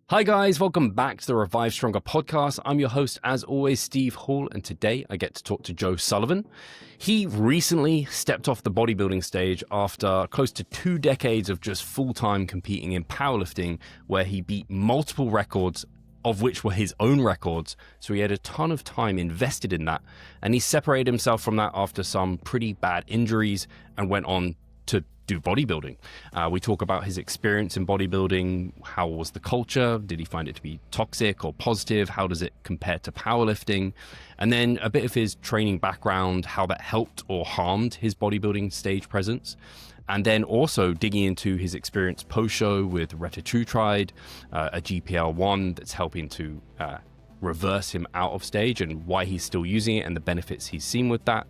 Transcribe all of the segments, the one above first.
Hi guys, welcome back to the Revive Stronger podcast. I'm your host, as always, Steve Hall, and today I get to talk to Joe Sullivan. He recently stepped off the bodybuilding stage after close to 2 decades of just full-time competing in powerlifting, where he beat multiple records, of which were his own records. So he had a ton of time invested in that, and he separated himself from that after some pretty bad injuries and went on to do bodybuilding. We talk about his experience in bodybuilding. How was the culture? Did he find it to be toxic or positive? How does it compare to powerlifting? And then a bit of his training background, how that helped or harmed his bodybuilding stage presence. And then also digging into his experience post-show with Retatrutide, a GPL-1 that's helping to reverse him out of stage, and why he's still using it and the benefits he's seen with that.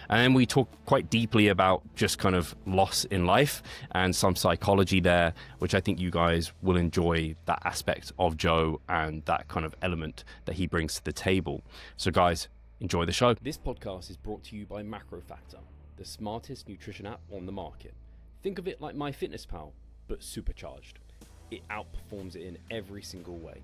And then we talk quite deeply about just kind of loss in life and some psychology there, which I think you guys will enjoy, that aspect of Joe and that kind of element that he brings to the table. So guys, enjoy the show. This podcast is brought to you by MacroFactor, the smartest nutrition app on the market. Think of it like MyFitnessPal, but supercharged. It outperforms it in every single way.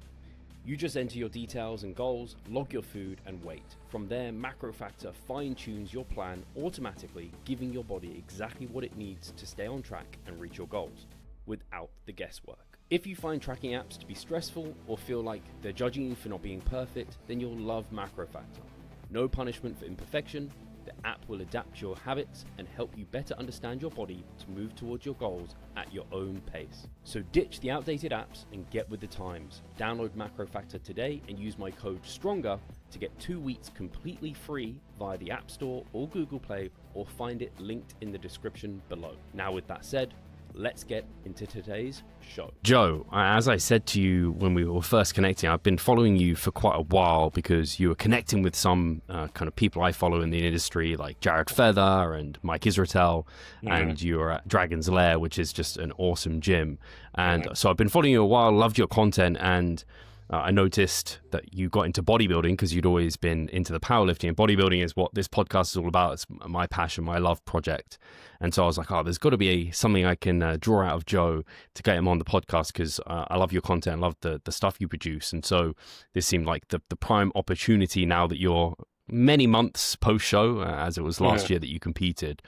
You just enter your details and goals, log your food, and wait. From there, MacroFactor fine-tunes your plan automatically, giving your body exactly what it needs to stay on track and reach your goals, without the guesswork. If you find tracking apps to be stressful or feel like they're judging you for not being perfect, then you'll love MacroFactor. No punishment for imperfection. The app will adapt to your habits and help you better understand your body to move towards your goals at your own pace. So ditch the outdated apps and get with the times. Download MacroFactor today and use my code STRONGER to get 2 weeks completely free via the App Store or Google Play, or find it linked in the description below. Now with that said, let's get into today's show. Joe, as I said to you when we were first connecting, I've been following you for quite a while because you were connecting with some kind of people I follow in the industry, like Jared Feather and Mike Israetel, and you were at Dragon's Lair, which is just an awesome gym. And so I've been following you a while, loved your content, and I noticed that you got into bodybuilding because you'd always been into the powerlifting, and bodybuilding is what this podcast is all about. It's my passion, my love project. And so I was like, oh, there's got to be something I can draw out of Joe to get him on the podcast, because I love your content, I love the stuff you produce. And so this seemed like the prime opportunity now that you're many months post-show, as it was last year that you competed.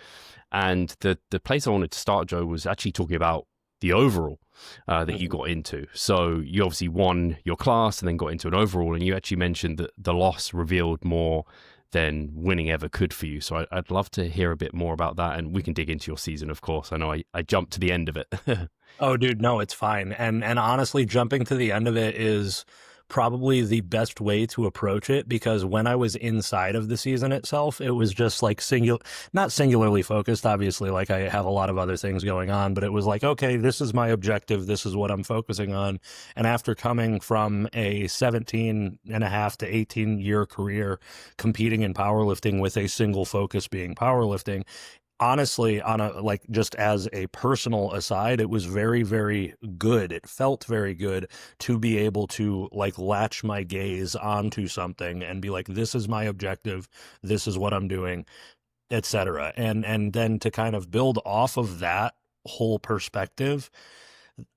And the place I wanted to start, Joe, was actually talking about the overall that you got into. So you obviously won your class and then got into an overall, and you actually mentioned that the loss revealed more than winning ever could for you. So I'd love to hear a bit more about that, and we can dig into your season, of course. I know I jumped to the end of it. Oh, dude, no, it's fine. And honestly, jumping to the end of it is probably the best way to approach it, because when I was inside of the season itself, it was just like not singularly focused, obviously, like I have a lot of other things going on, but it was like, okay, this is my objective. This is what I'm focusing on. And after coming from a 17 and a half to 18 year career competing in powerlifting with a single focus being powerlifting, honestly, on a, like, just as a personal aside, it was very, very good. It felt very good to be able to like latch my gaze onto something and be like, this is my objective. This is what I'm doing, etc. And then to kind of build off of that whole perspective,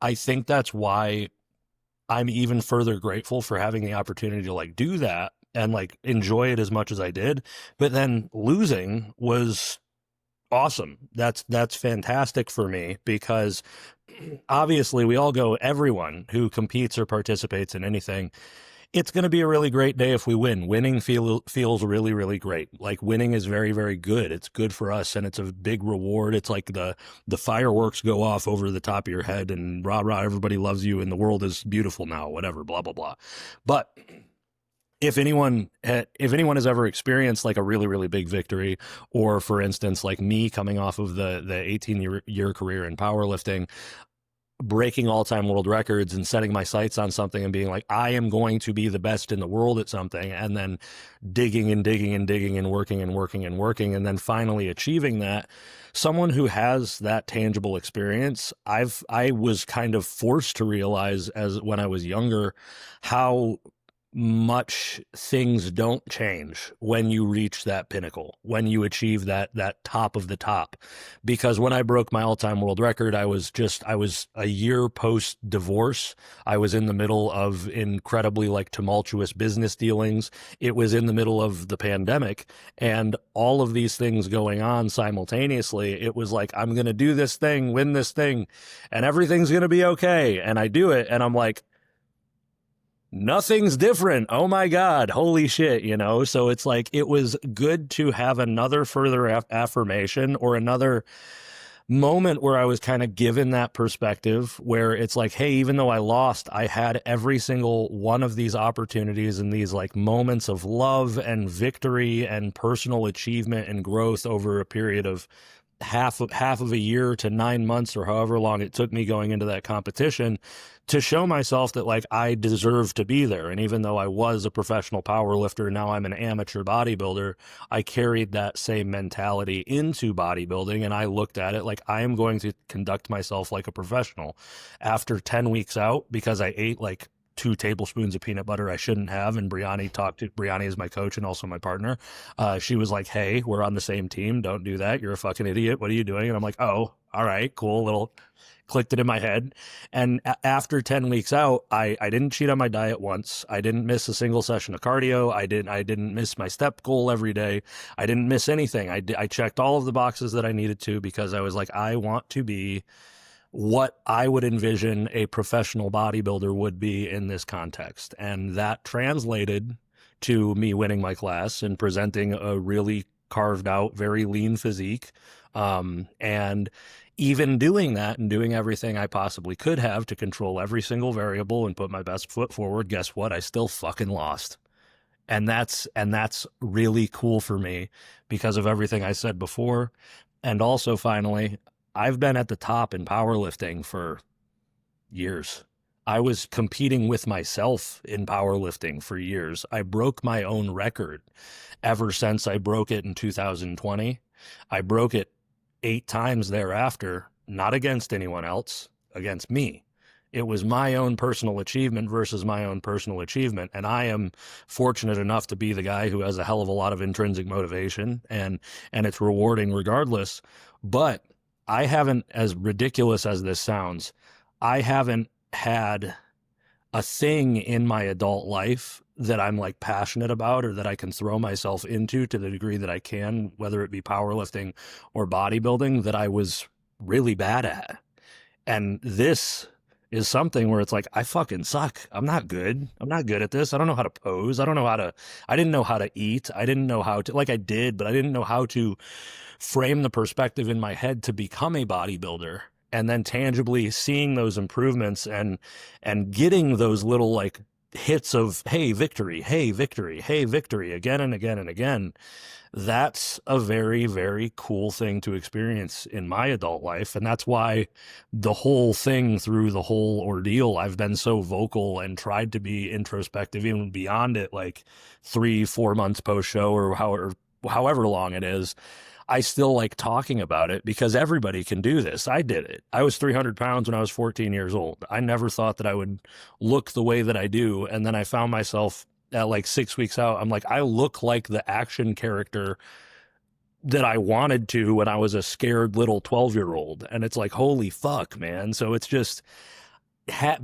I think that's why I'm even further grateful for having the opportunity to like do that and like enjoy it as much as I did. But then losing was awesome. That's fantastic for me, because obviously we all go, everyone who competes or participates in anything, it's going to be a really great day if we win. Winning feels really, really great. Like winning is very, very good. It's good for us, and it's a big reward. It's like the fireworks go off over the top of your head and rah, rah, everybody loves you and the world is beautiful now, whatever, blah, blah, blah. But if anyone has ever experienced like a really, really big victory, or for instance, like me coming off of the 18-year career in powerlifting, breaking all-time world records and setting my sights on something and being like, I am going to be the best in the world at something, and then digging and digging and digging and working and working and working, and then finally achieving that. Someone who has that tangible experience, I was kind of forced to realize as when I was younger how much things don't change when you reach that pinnacle, when you achieve that top of the top. Because when I broke my all-time world record, I was a year post divorce. I was in the middle of incredibly like tumultuous business dealings. It was in the middle of the pandemic, and all of these things going on simultaneously. It was like, I'm going to do this thing, win this thing, and everything's going to be okay. And I do it, and I'm like, nothing's different. Oh my God. Holy shit. So it's like, it was good to have another further affirmation or another moment where I was kind of given that perspective where it's like, hey, even though I lost, I had every single one of these opportunities and these like moments of love and victory and personal achievement and growth over a period of half of a year to 9 months or however long it took me going into that competition to show myself that like I deserve to be there. And even though I was a professional power lifter, now I'm an amateur bodybuilder, I carried that same mentality into bodybuilding. And I looked at it like I am going to conduct myself like a professional. After 10 weeks out, because I ate like 2 tablespoons of peanut butter I shouldn't have. And Brianni is my coach and also my partner. She was like, hey, we're on the same team. Don't do that. You're a fucking idiot. What are you doing? And I'm like, oh, all right, cool. Little clicked it in my head. And after 10 weeks out, I didn't cheat on my diet once. I didn't miss a single session of cardio. I didn't miss my step goal every day. I didn't miss anything. I checked all of the boxes that I needed to because I was like, I want to be what I would envision a professional bodybuilder would be in this context. And that translated to me winning my class and presenting a really carved out, very lean physique. And even doing that and doing everything I possibly could have to control every single variable and put my best foot forward, guess what? I still fucking lost. And that's really cool for me because of everything I said before. And also finally, I've been at the top in powerlifting for years. I was competing with myself in powerlifting for years. I broke my own record ever since I broke it in 2020. I broke it 8 times thereafter, not against anyone else, against me. It was my own personal achievement versus my own personal achievement. And I am fortunate enough to be the guy who has a hell of a lot of intrinsic motivation, and it's rewarding regardless. But I haven't, as ridiculous as this sounds, I haven't had a thing in my adult life that I'm like passionate about or that I can throw myself into to the degree that I can, whether it be powerlifting or bodybuilding, that I was really bad at. And this is something where it's like, I fucking suck. I'm not good. I'm not good at this. I don't know how to pose. I didn't know how to eat. I didn't know how to, like I did, but I didn't know how to frame the perspective in my head to become a bodybuilder, and then tangibly seeing those improvements and getting those little like hits of, hey, victory, hey, victory, hey, victory, again and again and again. That's a very, very cool thing to experience in my adult life. And that's why the whole thing, through the whole ordeal, I've been so vocal and tried to be introspective, even beyond it, like 3-4 months post show or however long it is. I still like talking about it because everybody can do this. I did it. I was 300 pounds when I was 14 years old. I never thought that I would look the way that I do. And then I found myself at like 6 weeks out, I'm like, I look like the action character that I wanted to when I was a scared little 12-year-old. And it's like, holy fuck, man. So it's just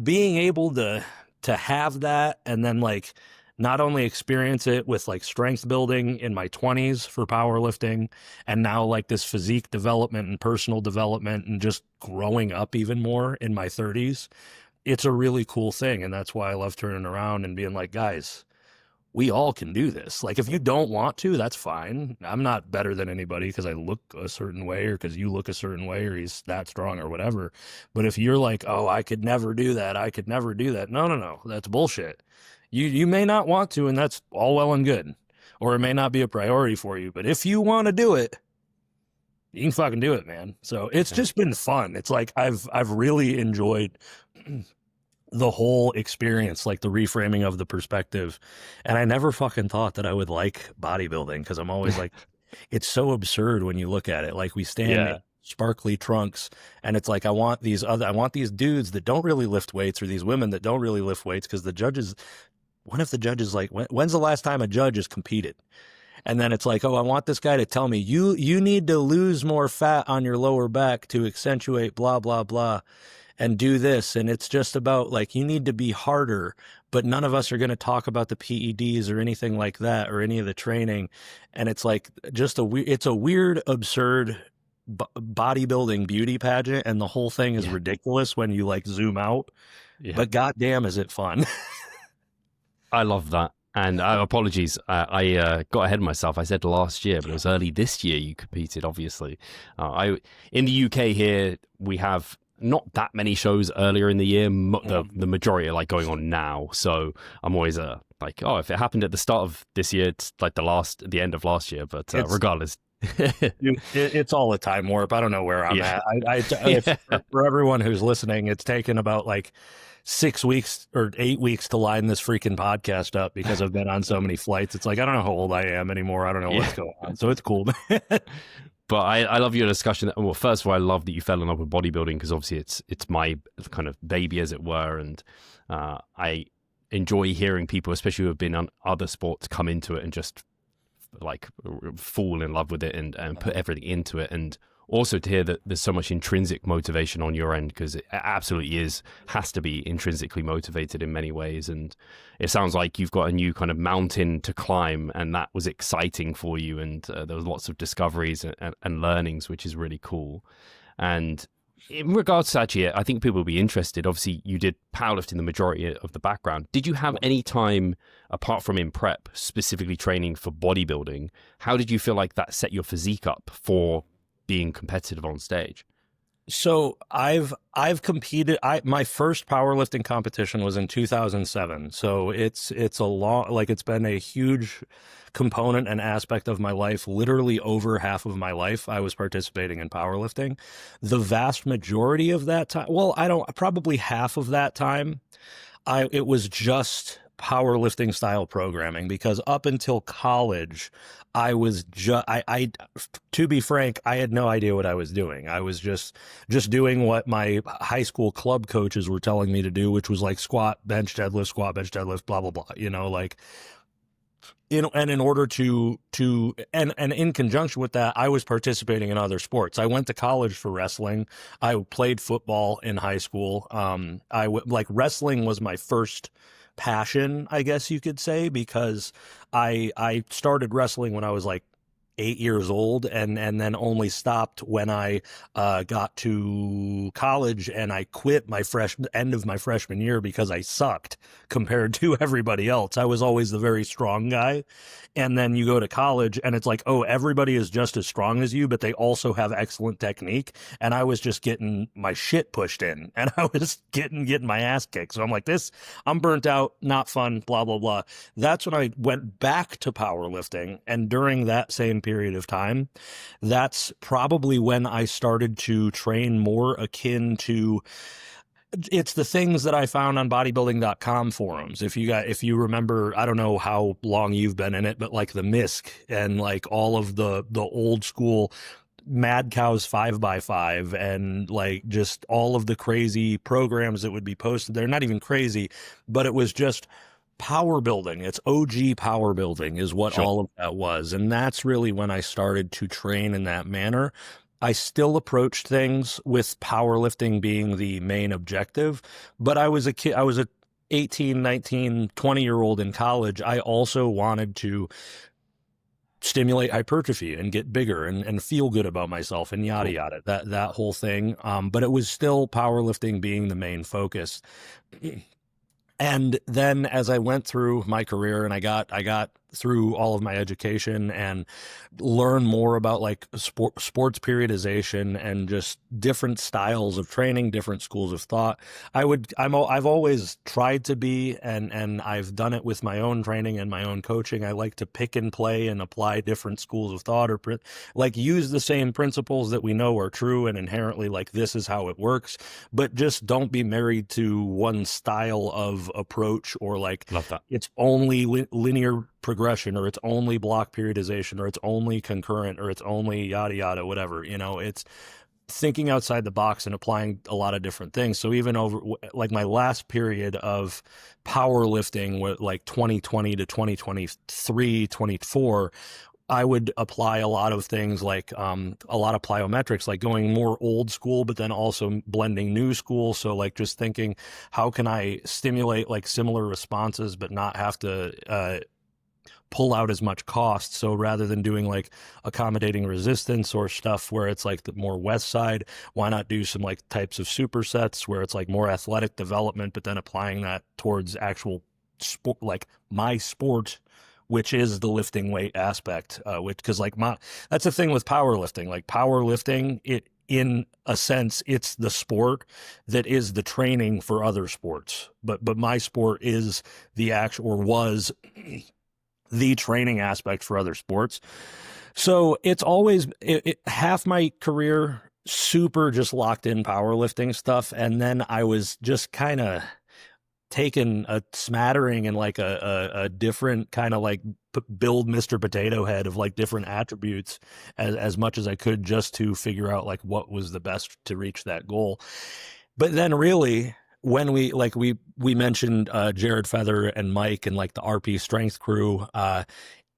being able to have that, and then like not only experience it with like strength building in my 20s for powerlifting, and now like this physique development and personal development and just growing up even more in my 30s. It's a really cool thing. And that's why I love turning around and being like, guys, we all can do this. Like, if you don't want to, that's fine. I'm not better than anybody because I look a certain way or because you look a certain way or he's that strong or whatever. But if you're like, oh, I could never do that, I could never do that. No. That's bullshit. You may not want to, and that's all well and good. Or it may not be a priority for you. But if you want to do it, you can fucking do it, man. So it's just been fun. It's like I've really enjoyed the whole experience, like the reframing of the perspective. And I never fucking thought that I would like bodybuilding, because I'm always like, it's so absurd when you look at it. Like, we stand in sparkly trunks, and it's like, I want these dudes that don't really lift weights, or these women that don't really lift weights, because the judges what if the judge is like, when's the last time a judge has competed? And then it's like, oh, I want this guy to tell me you need to lose more fat on your lower back to accentuate blah, blah, blah, and do this. And it's just about like, you need to be harder, but none of us are going to talk about the PEDs or anything like that or any of the training. And it's like just it's a weird, absurd bodybuilding beauty pageant. And the whole thing is ridiculous when you like zoom out, but goddamn, is it fun? I love that. And apologies, I got ahead of myself. I said last year, but it was early this year you competed, obviously. In the UK here, we have not that many shows earlier in the year. The majority are like going on now. So I'm always like, oh, if it happened at the start of this year, it's like the end of last year. But regardless. It's all a time warp. I don't know where I'm at. For everyone who's listening, it's taken about like 6 weeks or 8 weeks to line this freaking podcast up because I've been on so many flights. It's like, I don't know how old I am anymore. I don't know what's going on. So it's cool. But I love your discussion. Well, first of all, I love that you fell in love with bodybuilding because obviously it's my kind of baby, as it were. And I enjoy hearing people, especially who have been on other sports, come into it and just like fall in love with it and put everything into it. And also to hear that there's so much intrinsic motivation on your end, because it absolutely has to be intrinsically motivated in many ways. And it sounds like you've got a new kind of mountain to climb, and that was exciting for you. And there was lots of discoveries and learnings, which is really cool. And in regards to actually, I think people will be interested. Obviously, you did powerlifting the majority of the background. Did you have any time, apart from in prep, specifically training for bodybuilding? How did you feel like that set your physique up for being competitive on stage? So I've competed. My first powerlifting competition was in 2007. So it's a long, like it's been a huge component and aspect of my life. Literally over half of my life, I was participating in powerlifting. The vast majority of that time, probably half of that time, it was just powerlifting style programming, because up until college, I was to be frank, I had no idea what I was doing. I was just doing what my high school club coaches were telling me to do, which was like squat, bench, deadlift, squat, bench, deadlift, blah, blah, blah, like, and in order to in conjunction with that, I was participating in other sports. I went to college for wrestling. I played football in high school. Wrestling was my first passion, I guess you could say, because I started wrestling when I was like 8 years old, and then only stopped when I got to college, and I quit end of my freshman year because I sucked compared to everybody else. I was always the very strong guy. And then you go to college and it's like, oh, everybody is just as strong as you, but they also have excellent technique. And I was just getting my shit pushed in, and I was getting my ass kicked. So I'm like, I'm burnt out, not fun, blah, blah, blah. That's when I went back to powerlifting. And during that same period of time, that's probably when I started to train more akin to, it's the things that I found on bodybuilding.com forums. If you remember, I don't know how long you've been in it, but like the MISC and like all of the old school Mad Cows 5x5 and like just all of the crazy programs that would be posted. They're not even crazy, but it was just power building. It's OG power building is what all of that was. And that's really when I started to train in that manner. I still approached things with powerlifting being the main objective, but I was a kid. I was a 18, 19, 20-year-old in college. I also wanted to stimulate hypertrophy and get bigger and feel good about myself and yada, yada, that whole thing. But it was still powerlifting being the main focus. And then as I went through my career and I got through all of my education and learn more about like sports periodization and just different styles of training, different schools of thought. I've always tried to be, and I've done it with my own training and my own coaching. I like to pick and play and apply different schools of thought, or like use the same principles that we know are true and inherently like this is how it works, but just don't be married to one style of approach, or like love that it's only linear progression, or it's only block periodization, or it's only concurrent, or it's only yada yada, whatever. It's thinking outside the box and applying a lot of different things. So even over like my last period of powerlifting with like 2020 to 2023, 24, I would apply a lot of things like a lot of plyometrics, like going more old school, but then also blending new school. So like just thinking, how can I stimulate like similar responses, but not have to pull out as much cost. So rather than doing like accommodating resistance or stuff where it's like the more west side, why not do some like types of supersets where it's like more athletic development, but then applying that towards actual sport, like my sport, which is the lifting weight aspect, which, cause like that's the thing with powerlifting, like powerlifting, it, in a sense, it's the sport that is the training for other sports. But my sport is the actual, or was the training aspect for other sports. So it's always half my career super just locked in powerlifting stuff. And then I was just kind of taking a smattering and like a different kind of like build Mr. Potato Head of like different attributes as much as I could just to figure out like what was the best to reach that goal. But then really, when we mentioned Jared Feather and Mike and like the RP strength crew,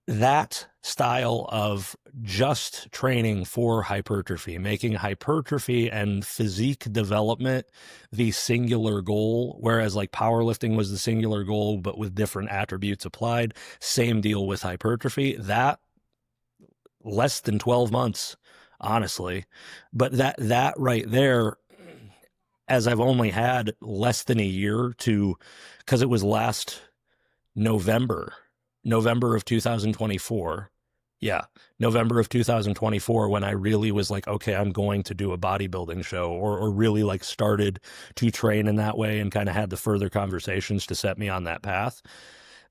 that style of just training for hypertrophy, making hypertrophy and physique development the singular goal, whereas like powerlifting was the singular goal, but with different attributes applied. Same deal with hypertrophy. That less than 12 months, honestly. But that right there, as I've only had less than a year to, because it was last November of 2024. Yeah, November of 2024 when I really was like, okay, I'm going to do a bodybuilding show, or really like started to train in that way and kind of had the further conversations to set me on that path.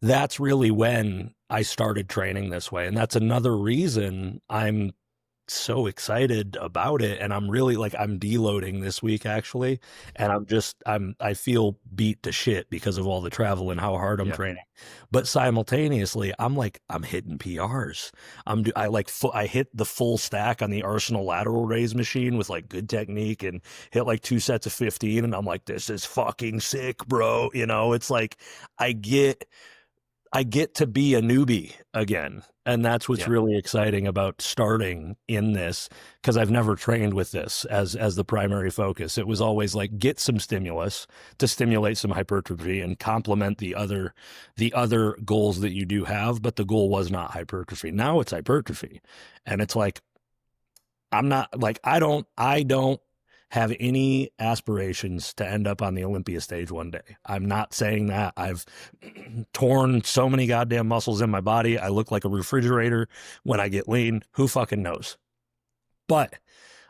That's really when I started training this way. And that's another reason I'm so excited about it. And I'm really like, I'm deloading this week actually. And I feel beat to shit because of all the travel and how hard I'm training. But simultaneously, I'm hitting PRs. I hit the full stack on the Arsenal lateral raise machine with like good technique and hit like 2 sets of 15. And I'm like, this is fucking sick, bro. You know, it's like, I get to be a newbie again. And that's what's really exciting about starting in this, because I've never trained with this as the primary focus. It was always like get some stimulus to stimulate some hypertrophy and complement the other goals that you do have. But the goal was not hypertrophy. Now it's hypertrophy. And it's like, I'm not like, I don't have any aspirations to end up on the Olympia stage one day. I'm not saying that. I've torn so many goddamn muscles in my body. I look like a refrigerator when I get lean. Who fucking knows? But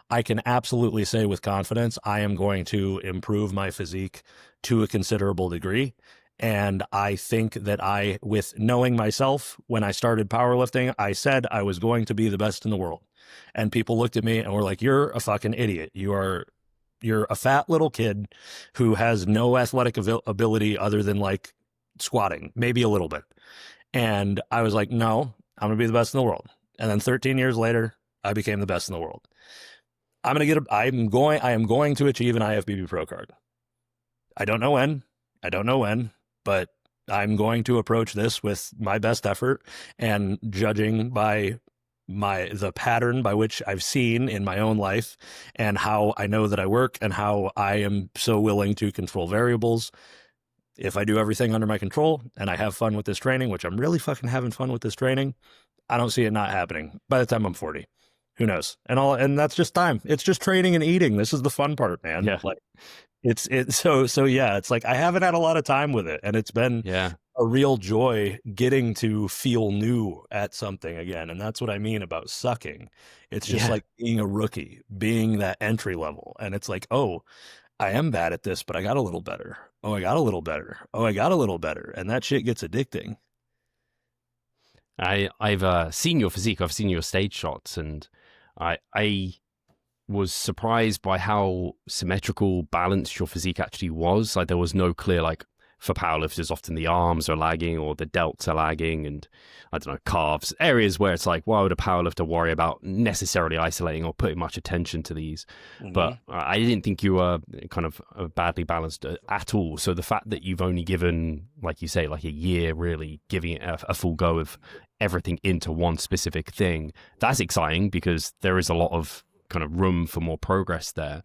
I can absolutely say with confidence, I am going to improve my physique to a considerable degree. And I think that with knowing myself, when I started powerlifting, I said I was going to be the best in the world. And people looked at me and were like, you're a fucking idiot. You're a fat little kid who has no athletic ability other than like squatting, maybe a little bit. And I was like, no, I'm going to be the best in the world. And then 13 years later, I became the best in the world. I am going to achieve an IFBB Pro card. I don't know when, but I'm going to approach this with my best effort, and judging by the pattern by which I've seen in my own life and how I know that I work and how I am so willing to control variables. If I do everything under my control and I have fun with this training, which I'm really fucking having fun with this training, I don't see it not happening by the time I'm 40. Who knows? And that's just time. It's just training and eating. This is the fun part, man. Yeah. Like so yeah, it's like I haven't had a lot of time with it, and it's been a real joy getting to feel new at something again. And that's what I mean about sucking. It's just like being a rookie, being that entry level. And it's like, oh, I am bad at this, but I got a little better. Oh, I got a little better. Oh, I got a little better. And that shit gets addicting. I've seen your physique. I've seen your stage shots, and I was surprised by how symmetrical, balanced your physique actually was. Like there was no clear like for powerlifters, often the arms are lagging or the delts are lagging, and I don't know, calves, areas where it's like, why would a powerlifter worry about necessarily isolating or putting much attention to these? But I didn't think you were kind of badly balanced at all. So the fact that you've only given, like you say, like a year really giving it a full go of everything into one specific thing, that's exciting because there is a lot of kind of room for more progress there.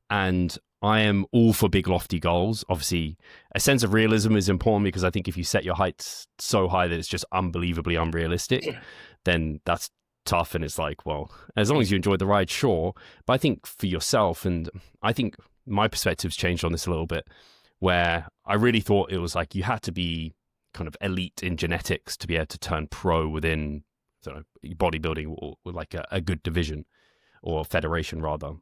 And I am all for big lofty goals. Obviously, a sense of realism is important because I think if you set your heights so high that it's just unbelievably unrealistic, then that's tough. And it's like, well, as long as you enjoy the ride, sure. But I think for yourself, and I think my perspective's changed on this a little bit, where I really thought it was like you had to be kind of elite in genetics to be able to turn pro within, I don't know, bodybuilding or like a good division or federation rather.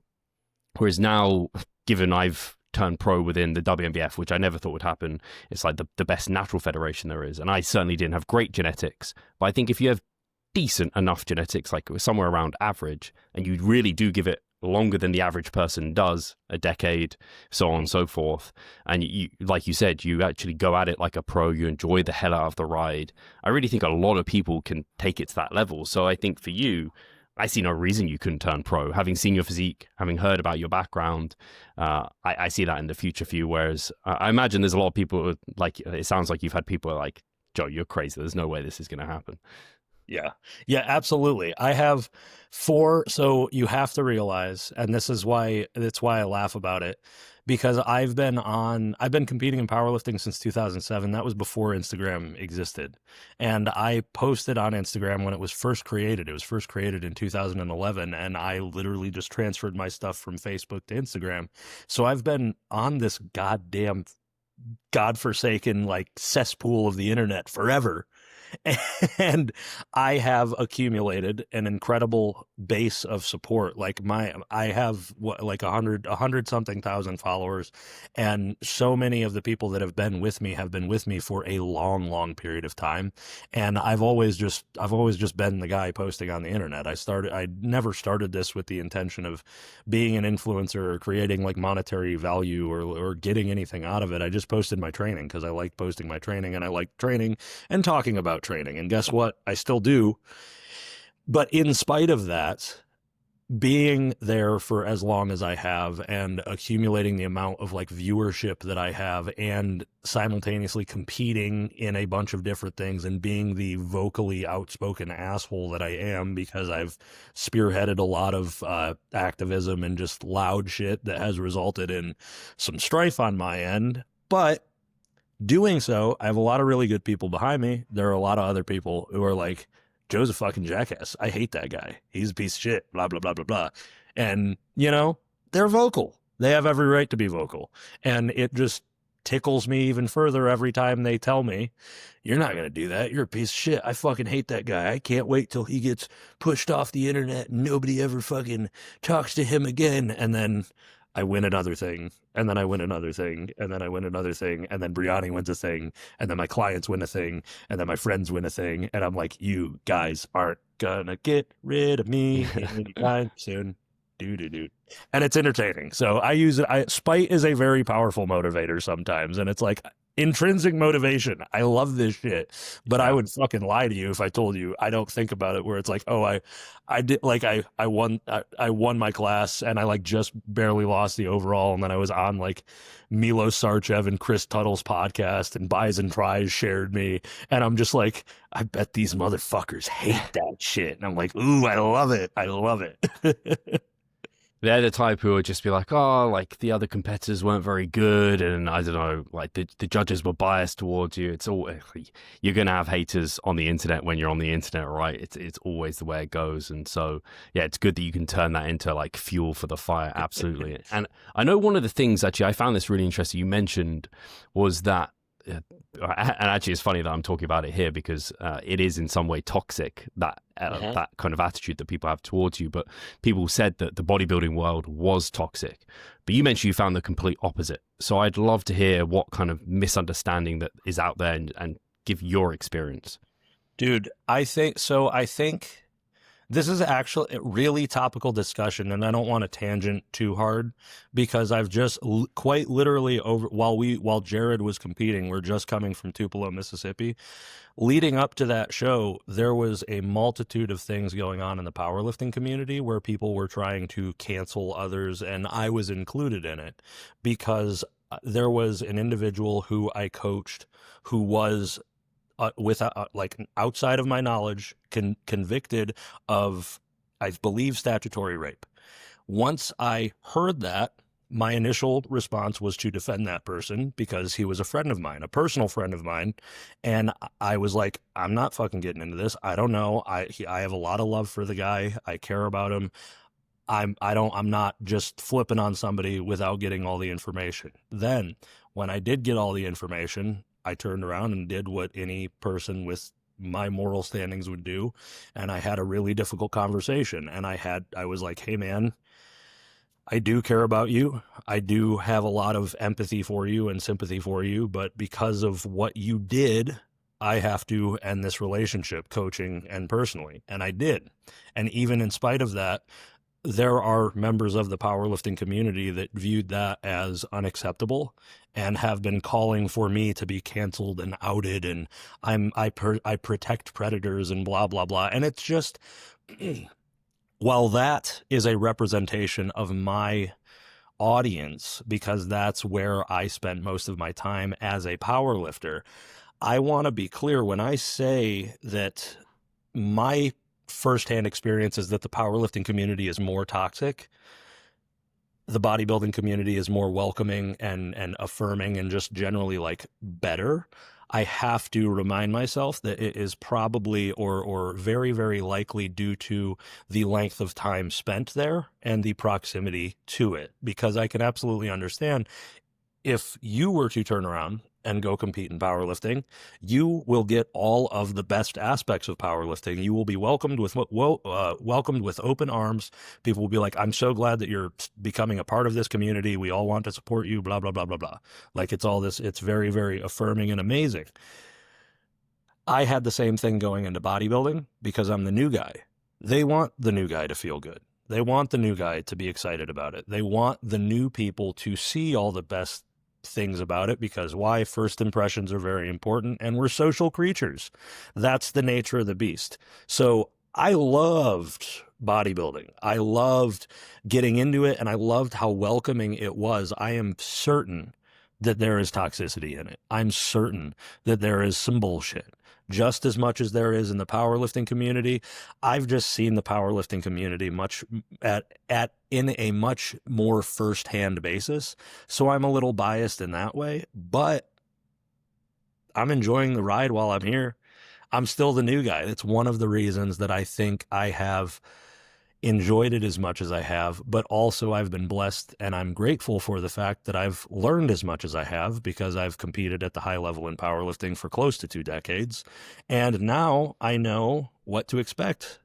Whereas now, given I've turned pro within the WNBF, which I never thought would happen, it's like the best natural federation there is. And I certainly didn't have great genetics. But I think if you have decent enough genetics, like somewhere around average, and you really do give it longer than the average person does, a decade, so on and so forth, and you, like you said, you actually go at it like a pro, you enjoy the hell out of the ride, I really think a lot of people can take it to that level. So I think for you, I see no reason you couldn't turn pro. Having seen your physique, having heard about your background, I see that in the future for you. Whereas I imagine there's a lot of people, like, it sounds like you've had people like, Joe, you're crazy. There's no way this is going to happen. Yeah, absolutely. I have 4. So you have to realize, and that's why I laugh about it, because I've been competing in powerlifting since 2007. That was before Instagram existed. And I posted on Instagram when it was first created. It was first created in 2011. And I literally just transferred my stuff from Facebook to Instagram. So I've been on this goddamn godforsaken like cesspool of the internet forever. And I have accumulated an incredible base of support. Like I have like 100 something thousand followers, and so many of the people that have been with me for a long period of time. And I've always just been the guy posting on the internet. I never started this with the intention of being an influencer or creating like monetary value or getting anything out of it. I just posted my training because I like posting my training, and I like training and talking about training. And guess what? I still do. But in spite of that, being there for as long as I have and accumulating the amount of like viewership that I have, and simultaneously competing in a bunch of different things and being the vocally outspoken asshole that I am, because I've spearheaded a lot of activism and just loud shit that has resulted in some strife on my end. But doing so, I have a lot of really good people behind me. There are a lot of other people who are like, Joe's a fucking jackass. I hate that guy. He's a piece of shit, blah, blah, blah, blah, blah. And, you know, they're vocal. They have every right to be vocal. And it just tickles me even further every time they tell me, you're not going to do that. You're a piece of shit. I fucking hate that guy. I can't wait till he gets pushed off the internet and nobody ever fucking talks to him again. And then I win another thing, and then I win another thing, and then I win another thing, and then Brianni wins a thing, and then my clients win a thing, and then my friends win a thing, and I'm like, you guys aren't gonna get rid of me anytime soon. Do. And it's entertaining. So I use it. Spite is a very powerful motivator sometimes, and it's like intrinsic motivation. I love this shit, but I would fucking lie to you if I told you I don't think about it, where it's like, oh, I did, like I won my class, and I like just barely lost the overall, and then I was on like Milo Sarchev and Chris Tuttle's podcast, and Bison Tries shared me, and I'm just like, I bet these motherfuckers hate that shit, and I'm like, ooh, I love it. They're the type who would just be like, oh, like the other competitors weren't very good, and I don't know, like the judges were biased towards you. It's all, you're gonna have haters on the internet when you're on the internet, right? It's always the way it goes. And so yeah, it's good that you can turn that into like fuel for the fire. Absolutely. And I know one of the things, actually, I found this really interesting, you mentioned, was that and actually it's funny that I'm talking about it here, because it is in some way toxic, that that kind of attitude that people have towards you. But people said that the bodybuilding world was toxic, but you mentioned you found the complete opposite. So I'd love to hear what kind of misunderstanding that is out there, and give your experience. Dude, I think This is actually a really topical discussion, and I don't want to tangent too hard because I've just quite literally while Jared was competing, we're just coming from Tupelo, Mississippi. Leading up to that show, there was a multitude of things going on in the powerlifting community where people were trying to cancel others, and I was included in it because there was an individual who I coached who was like outside of my knowledge, convicted of, I believe, statutory rape. Once I heard that, my initial response was to defend that person because he was a friend of mine, a personal friend of mine. And I was like, I'm not fucking getting into this. I don't know. I have a lot of love for the guy. I care about him. I'm not just flipping on somebody without getting all the information. Then when I did get all the information, I turned around and did what any person with my moral standings would do. And I had a really difficult conversation. And I was like, hey man, I do care about you. I do have a lot of empathy for you and sympathy for you, but because of what you did, I have to end this relationship, coaching and personally. And I did. And even in spite of that, there are members of the powerlifting community that viewed that as unacceptable and have been calling for me to be canceled and outed, and I protect predators and blah, blah, blah. And it's just, while that is a representation of my audience, because that's where I spent most of my time as a powerlifter, I want to be clear when I say that my firsthand experience is that the powerlifting community is more toxic. The bodybuilding community is more welcoming and affirming and just generally like better. I have to remind myself that it is probably or very, very likely due to the length of time spent there and the proximity to it, because I can absolutely understand if you were to turn around and go compete in powerlifting, you will get all of the best aspects of powerlifting. You will be welcomed with open arms. People will be like, I'm so glad that you're becoming a part of this community. We all want to support you, blah, blah, blah, blah, blah. Like it's all this, it's very, very affirming and amazing. I had the same thing going into bodybuilding because I'm the new guy. They want the new guy to feel good. They want the new guy to be excited about it. They want the new people to see all the best things about it, because why? First impressions are very important, and we're social creatures. That's the nature of the beast. So I loved bodybuilding. I loved getting into it, and I loved how welcoming it was. I am certain that there is toxicity in it. I'm certain that there is some bullshit, just as much as there is in the powerlifting community. I've just seen the powerlifting community in a much more firsthand basis. So I'm a little biased in that way, but I'm enjoying the ride while I'm here. I'm still the new guy. It's one of the reasons that I think I have enjoyed it as much as I have, but also I've been blessed and I'm grateful for the fact that I've learned as much as I have, because I've competed at the high level in powerlifting for close to 2 decades. And now I know what to expect.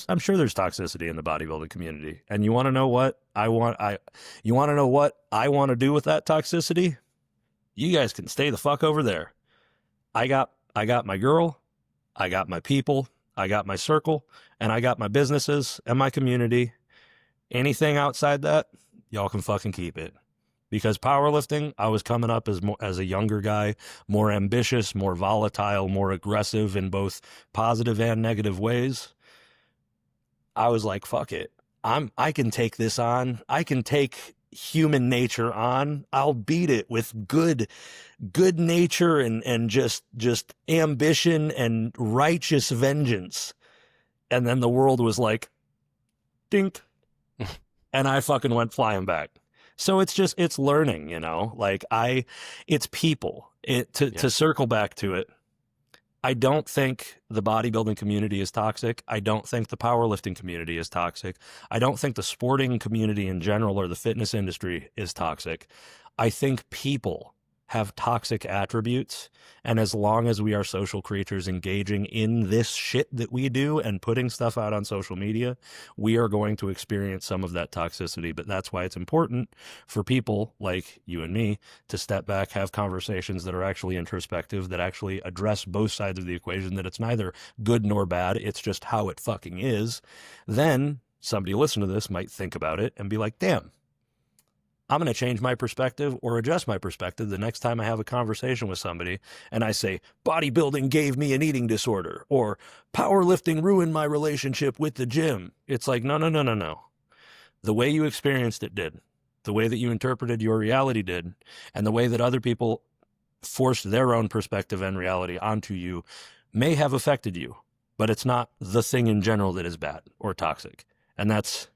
I'm sure there's toxicity in the bodybuilding community. And you want to know what I want to do with that toxicity? You guys can stay the fuck over there. I got my girl, I got my people, I got my circle, and I got my businesses and my community. Anything outside that, y'all can fucking keep it. Because powerlifting, I was coming up as a younger guy, more ambitious, more volatile, more aggressive in both positive and negative ways. I was like, fuck it. I can take this on. I can take human nature on. I'll beat it with good nature and just ambition and righteous vengeance. And then the world was like, dink. And I fucking went flying back. So it's learning, like it's people. To circle back to it, I don't think the bodybuilding community is toxic. I don't think the powerlifting community is toxic. I don't think the sporting community in general or the fitness industry is toxic. I think people have toxic attributes. And as long as we are social creatures engaging in this shit that we do and putting stuff out on social media, we are going to experience some of that toxicity. But that's why it's important for people like you and me to step back, have conversations that are actually introspective, that actually address both sides of the equation, that it's neither good nor bad, it's just how it fucking is. Then somebody listening to this might think about it and be like, damn, I'm going to change my perspective or adjust my perspective the next time I have a conversation with somebody and I say, bodybuilding gave me an eating disorder, or powerlifting ruined my relationship with the gym. It's like, no, no, no, no, no. The way you experienced it did, the way that you interpreted your reality did, and the way that other people forced their own perspective and reality onto you may have affected you, but it's not the thing in general that is bad or toxic. And that's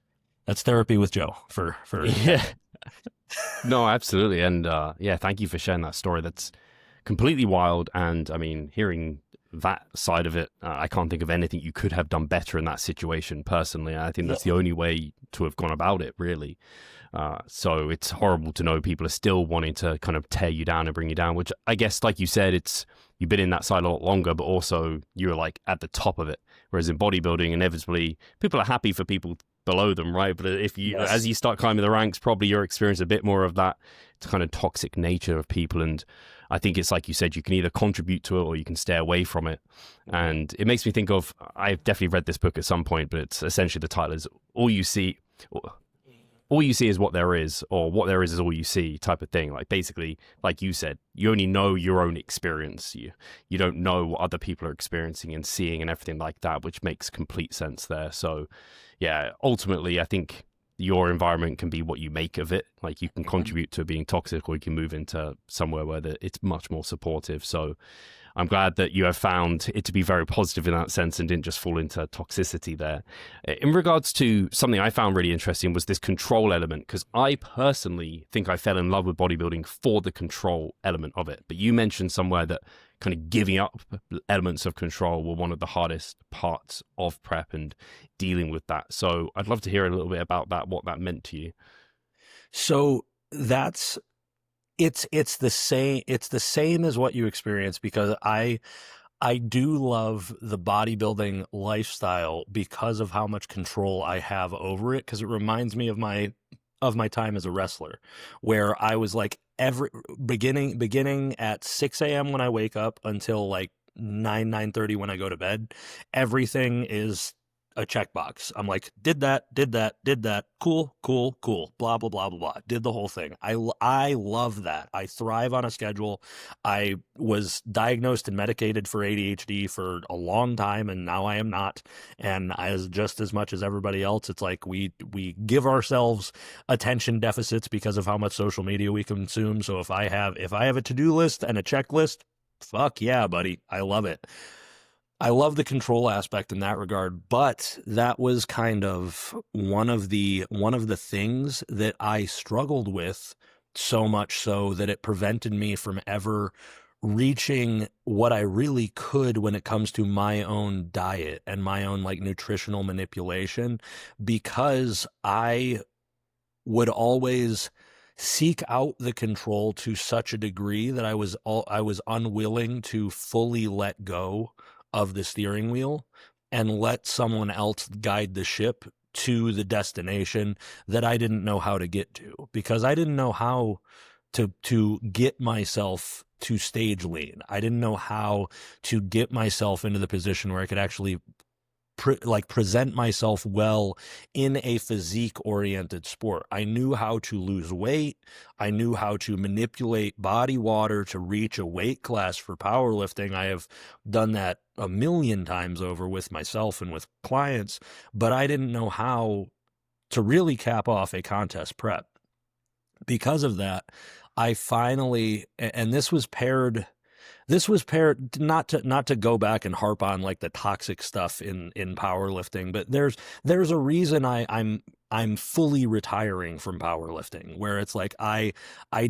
therapy with Joe for yeah. No, absolutely. And yeah, thank you for sharing that story. That's completely wild. And I mean, hearing that side of it, I can't think of anything you could have done better in that situation personally. I think that's the only way to have gone about it, really. So it's horrible to know people are still wanting to kind of tear you down and bring you down, which I guess, like you said, you've been in that side a lot longer, but also you're like at the top of it. Whereas in bodybuilding, inevitably, people are happy for people below them, right? But if you, as you start climbing the ranks, probably you'll experience a bit more of that kind of toxic nature of people. And I think it's like you said, you can either contribute to it or you can stay away from it. And it makes me think of, I've definitely read this book at some point, but it's essentially the title is all you see is what there is, or what there is all you see type of thing. Like basically, like you said, you only know your own experience. You don't know what other people are experiencing and seeing and everything like that, which makes complete sense there. So yeah, ultimately, I think your environment can be what you make of it. Like you can contribute to being toxic, or you can move into somewhere where it's much more supportive. So I'm glad that you have found it to be very positive in that sense and didn't just fall into toxicity there. In regards to something I found really interesting was this control element, because I personally think I fell in love with bodybuilding for the control element of it. But you mentioned somewhere that kind of giving up elements of control were one of the hardest parts of prep and dealing with that. So I'd love to hear a little bit about that, what that meant to you. So it's the same as what you experience, because I do love the bodybuilding lifestyle because of how much control I have over it, because it reminds me of my time as a wrestler, where I was like beginning at 6 a.m. when I wake up until like 9:30 when I go to bed, everything is a checkbox. I'm like, did that, cool, blah, blah, blah, blah, blah. Did the whole thing. I love that. I thrive on a schedule. I was diagnosed and medicated for ADHD for a long time, and now I am not. And just as much as everybody else, it's like we give ourselves attention deficits because of how much social media we consume. So if I have a to-do list and a checklist, fuck yeah, buddy. I love it. I love the control aspect in that regard, but that was kind of one of the things that I struggled with, so much so that it prevented me from ever reaching what I really could when it comes to my own diet and my own like nutritional manipulation, because I would always seek out the control to such a degree that I was unwilling to fully let go of the steering wheel and let someone else guide the ship to the destination that I didn't know how to get to, because I didn't know how to get myself to stage lean. I didn't know how to get myself into the position where I could actually present myself well in a physique-oriented sport. I knew how to lose weight. I knew how to manipulate body water to reach a weight class for powerlifting. I have done that a million times over with myself and with clients, but I didn't know how to really cap off a contest prep. Because of that, I finally, and this was paired not to go back and harp on like the toxic stuff in powerlifting, but there's a reason I'm fully retiring from powerlifting, where it's like I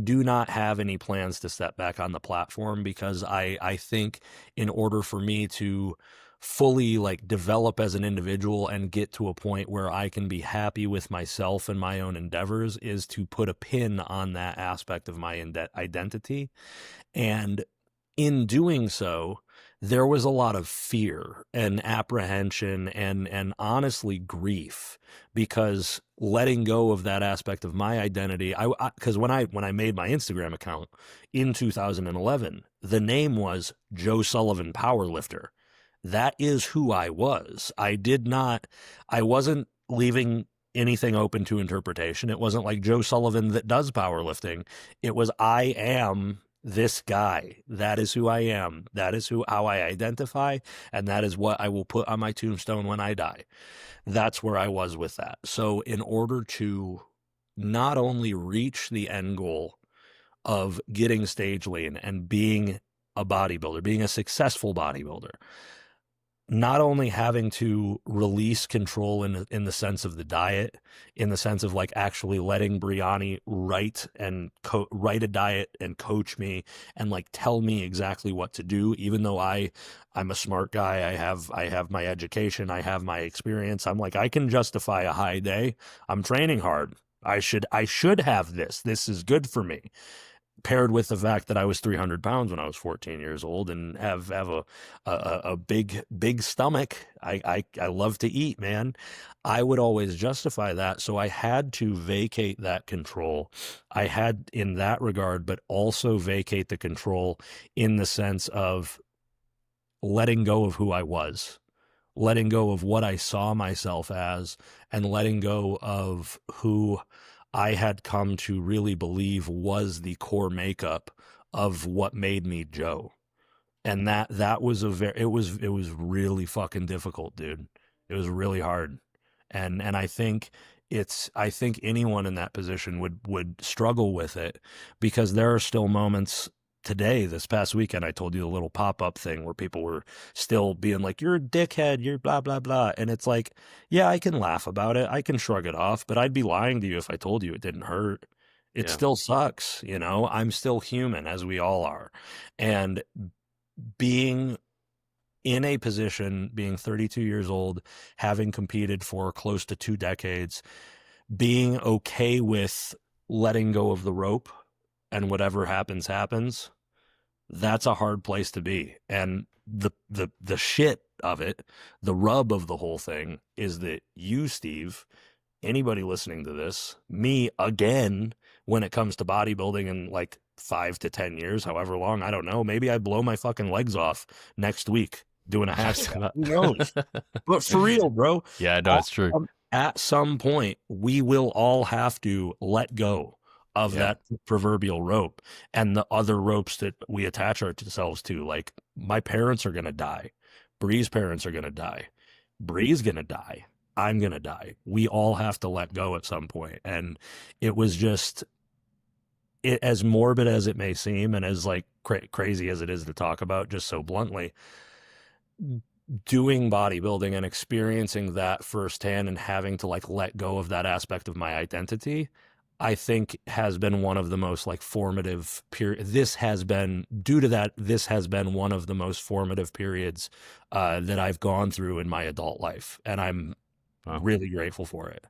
do not have any plans to step back on the platform, because I think in order for me to fully like develop as an individual and get to a point where I can be happy with myself and my own endeavors is to put a pin on that aspect of my identity. And in doing so, there was a lot of fear and apprehension and honestly grief, because letting go of that aspect of my identity, because when I made my Instagram account in 2011, the name was Joe Sullivan Powerlifter. That is who I was. I wasn't leaving anything open to interpretation. It wasn't like Joe Sullivan that does powerlifting. It was, I am this guy. That is who I am. That is how I identify, and that is what I will put on my tombstone when I die. That's where I was with that. So in order to not only reach the end goal of getting stage lean and being a bodybuilder, being a successful bodybuilder, not only having to release control in the sense of the diet, in the sense of like actually letting Brianni write a diet and coach me and like tell me exactly what to do, even though I'm a smart guy, I have my education, I have my experience. I'm like, I can justify a high day. I'm training hard. I should have this. This is good for me. Paired with the fact that I was 300 pounds when I was 14 years old and have a big stomach. I love to eat, man. I would always justify that. So I had to vacate that control. I had in that regard, but also vacate the control in the sense of letting go of who I was, letting go of what I saw myself as, and letting go of who I had come to really believe was the core makeup of what made me Joe. And that was it was really fucking difficult, dude. It was really hard. And I think anyone in that position would struggle with it, because there are still moments today, this past weekend, I told you the little pop-up thing where people were still being like, you're a dickhead, you're blah, blah, blah. And it's like, yeah, I can laugh about it. I can shrug it off, but I'd be lying to you if I told you it didn't hurt. It still sucks. You know, I'm still human, as we all are. And being in a position, being 32 years old, having competed for close to 2 decades, being okay with letting go of the rope and whatever happens, that's a hard place to be. And the shit of it, the rub of the whole thing is that you, Steve, anybody listening to this, me again, when it comes to bodybuilding in like 5 to 10 years, however long, I don't know, maybe I blow my fucking legs off next week doing a hashtag. Who knows? But for real, bro. Yeah, no, it's true. At some point, we will all have to let go of that proverbial rope and the other ropes that we attach ourselves to. Like, my parents are going to die. Bree's parents are going to die. Bree's going to die. I'm going to die. We all have to let go at some point. And it was just, as morbid as it may seem, and as like crazy as it is to talk about just so bluntly, doing bodybuilding and experiencing that firsthand and having to like let go of that aspect of my identity, I think has been one of the most like formative this has been one of the most formative periods that I've gone through in my adult life. And I'm really grateful for it.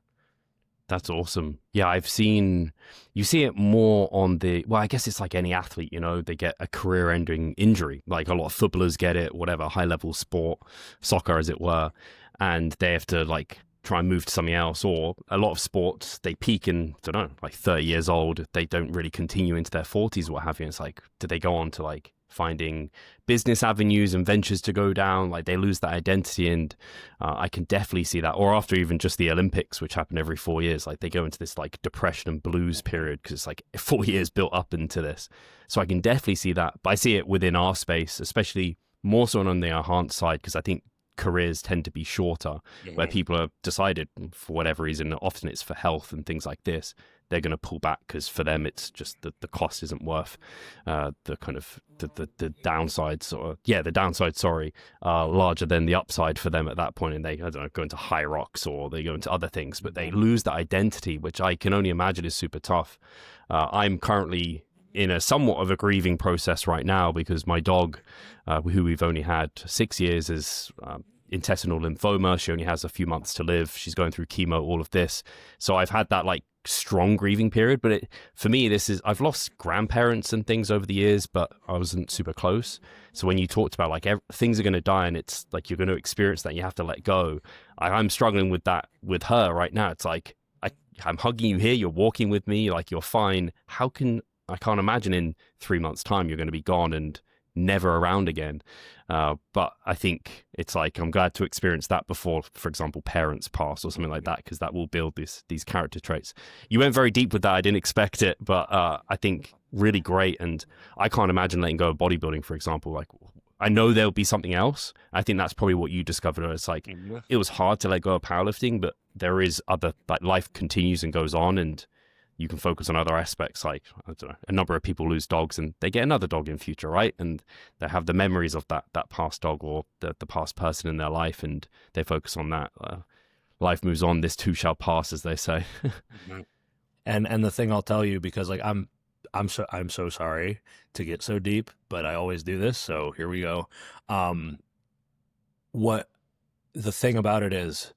That's awesome. Yeah, you see it more on I guess it's like any athlete, you know, they get a career-ending injury. Like a lot of footballers get it, whatever, high-level sport, soccer as it were, and they have to like try and move to something else. Or a lot of sports, they peak in, I don't know, like 30 years old. They don't really continue into their 40s or what have you. It's like, do they go on to like finding business avenues and ventures to go down? Like they lose that identity. And I can definitely see that. Or after even just the Olympics, which happen every 4 years, like they go into this like depression and blues period because it's like 4 years built up into this. So I can definitely see that. But I see it within our space, especially more so on the enhanced side, because I think careers tend to be shorter, where people have decided for whatever reason, often it's for health and things like this, they're going to pull back because for them it's just the cost isn't worth the kind of the downsides, or the downside, larger than the upside for them at that point, and they, I don't know, go into high rocks or they go into other things, but they lose that identity, which I can only imagine is super tough. I'm currently in a somewhat of a grieving process right now because my dog, who we've only had 6 years, is intestinal lymphoma. She only has a few months to live. She's going through chemo, all of this. So I've had that like strong grieving period. But for me, I've lost grandparents and things over the years, but I wasn't super close. So when you talked about like things are going to die and it's like you're going to experience that and you have to let go, I'm struggling with that with her right now. It's like I'm hugging you here, you're walking with me, like you're fine. I can't imagine in 3 months' time you're going to be gone and never around again. But I think it's like I'm glad to experience that before, for example, parents pass or something like that, because that will build these character traits. You went very deep with that. I didn't expect it, but I think really great. And I can't imagine letting go of bodybuilding, for example. Like I know there'll be something else. I think that's probably what you discovered. It's like it was hard to let go of powerlifting, but there is other, like life continues and goes on, and you can focus on other aspects. Like, I don't know, a number of people lose dogs and they get another dog in future, right? And they have the memories of that past dog or the past person in their life, and they focus on that. Life moves on. This too shall pass, as they say. And the thing I'll tell you, because like I'm so sorry to get so deep, but I always do this. So here we go. What the thing about it is,